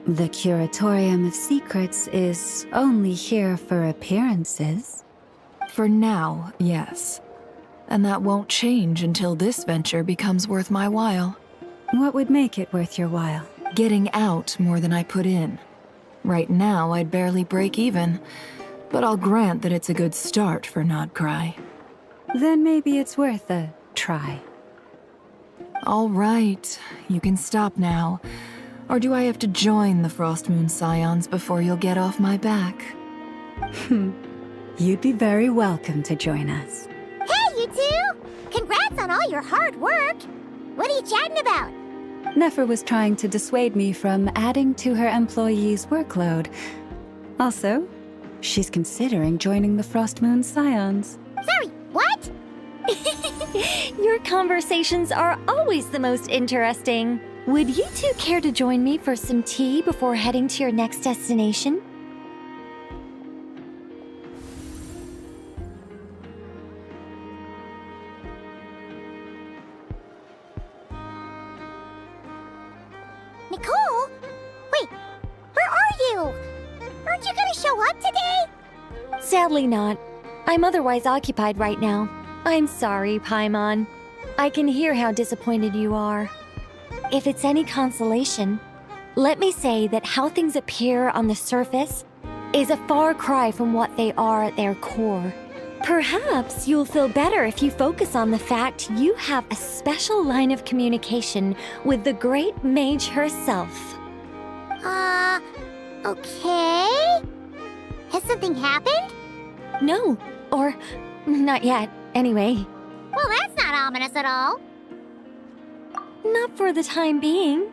the Curatorium of Secrets is only here for appearances. For now, yes. And that won't change until this venture becomes worth my while. What would make it worth your while? Getting out more than I put in. Right now, I'd barely break even, but I'll grant that it's a good start for Nodcry. Then maybe it's worth a try. All right, you can stop now. Or do I have to join the Frost Moon Scions before you'll get off my back? You'd be very welcome to join us. Hey, you two! Congrats on all your hard work! What are you chatting about? Nefer was trying to dissuade me from adding to her employees' workload. Also, she's considering joining the Frost Moon Scions. Sorry, what? Your conversations are always the most interesting. Would you two care to join me for some tea before heading to your next destination? Nicole? Wait, where are you? Aren't you gonna show up today? Sadly not. I'm otherwise occupied right now. I'm sorry, Paimon. I can hear how disappointed you are. If it's any consolation, let me say that how things appear on the surface is a far cry from what they are at their core. Perhaps you'll feel better if you focus on the fact you have a special line of communication with the great mage herself. Okay? Has something happened? No, or not yet, anyway. Well, that's not ominous at all. Not for the time being.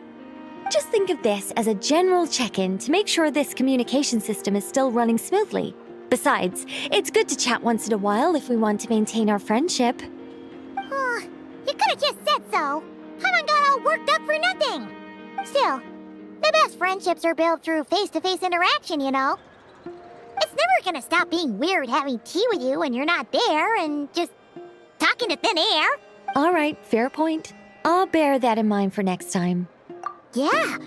Just think of this as a general check-in to make sure this communication system is still running smoothly. Besides, it's good to chat once in a while if we want to maintain our friendship. You could have just said so. Paimon got all worked up for nothing. Still, the best friendships are built through face-to-face interaction, you know. It's never gonna stop being weird having tea with you when you're not there and just talking to thin air. All right, fair point. I'll bear that in mind for next time. Yeah.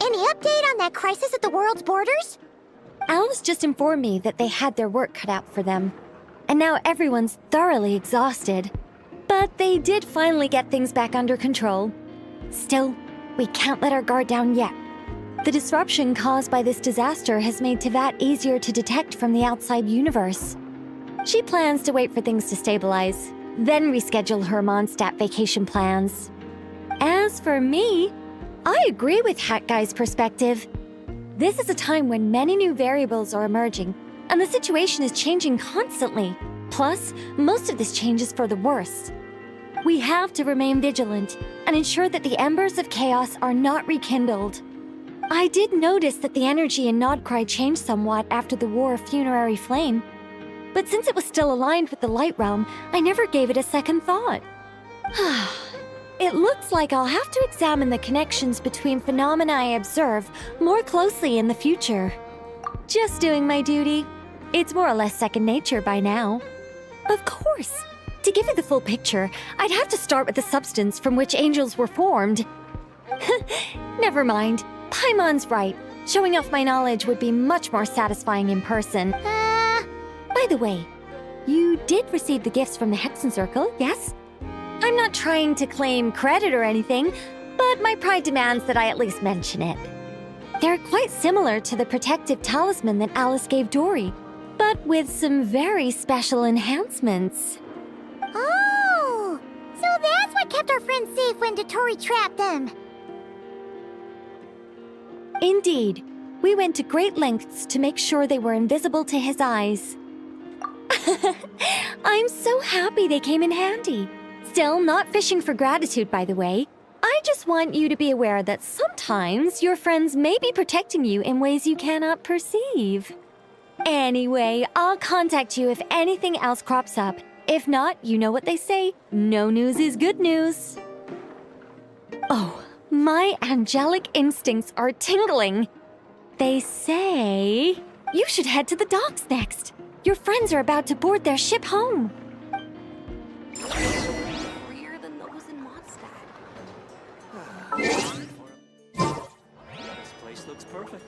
Any update on that crisis at the world's borders? Alice just informed me that they had their work cut out for them. And now everyone's thoroughly exhausted. But they did finally get things back under control. Still, we can't let our guard down yet. The disruption caused by this disaster has made Teyvat easier to detect from the outside universe. She plans to wait for things to stabilize, then reschedule her Mondstadt vacation plans. As for me, I agree with Hat Guy's perspective. This is a time when many new variables are emerging, and the situation is changing constantly. Plus, most of this change is for the worse. We have to remain vigilant and ensure that the embers of chaos are not rekindled. I did notice that the energy in Nodcry changed somewhat after the War of Funerary Flame, but since it was still aligned with the Light Realm, I never gave it a second thought. It looks like I'll have to examine the connections between phenomena I observe more closely in the future. Just doing my duty. It's more or less second nature by now. Of course, to give you the full picture, I'd have to start with the substance from which angels were formed. Never mind. Paimon's right. Showing off my knowledge would be much more satisfying in person. By the way, you did receive the gifts from the Hexen Circle, yes? I'm not trying to claim credit or anything, but my pride demands that I at least mention it. They're quite similar to the protective talisman that Alice gave Dory, but with some very special enhancements. Oh! So that's what kept our friends safe when Dotori trapped them. Indeed. We went to great lengths to make sure they were invisible to his eyes. I'm so happy they came in handy. Still, not fishing for gratitude, by the way. I just want you to be aware that sometimes your friends may be protecting you in ways you cannot perceive. Anyway, I'll contact you if anything else crops up. If not, you know what they say, no news is good news. Oh, my angelic instincts are tingling. They say you should head to the docks next. Your friends are about to board their ship home. Freer than those in Mondstadt. This place looks perfect.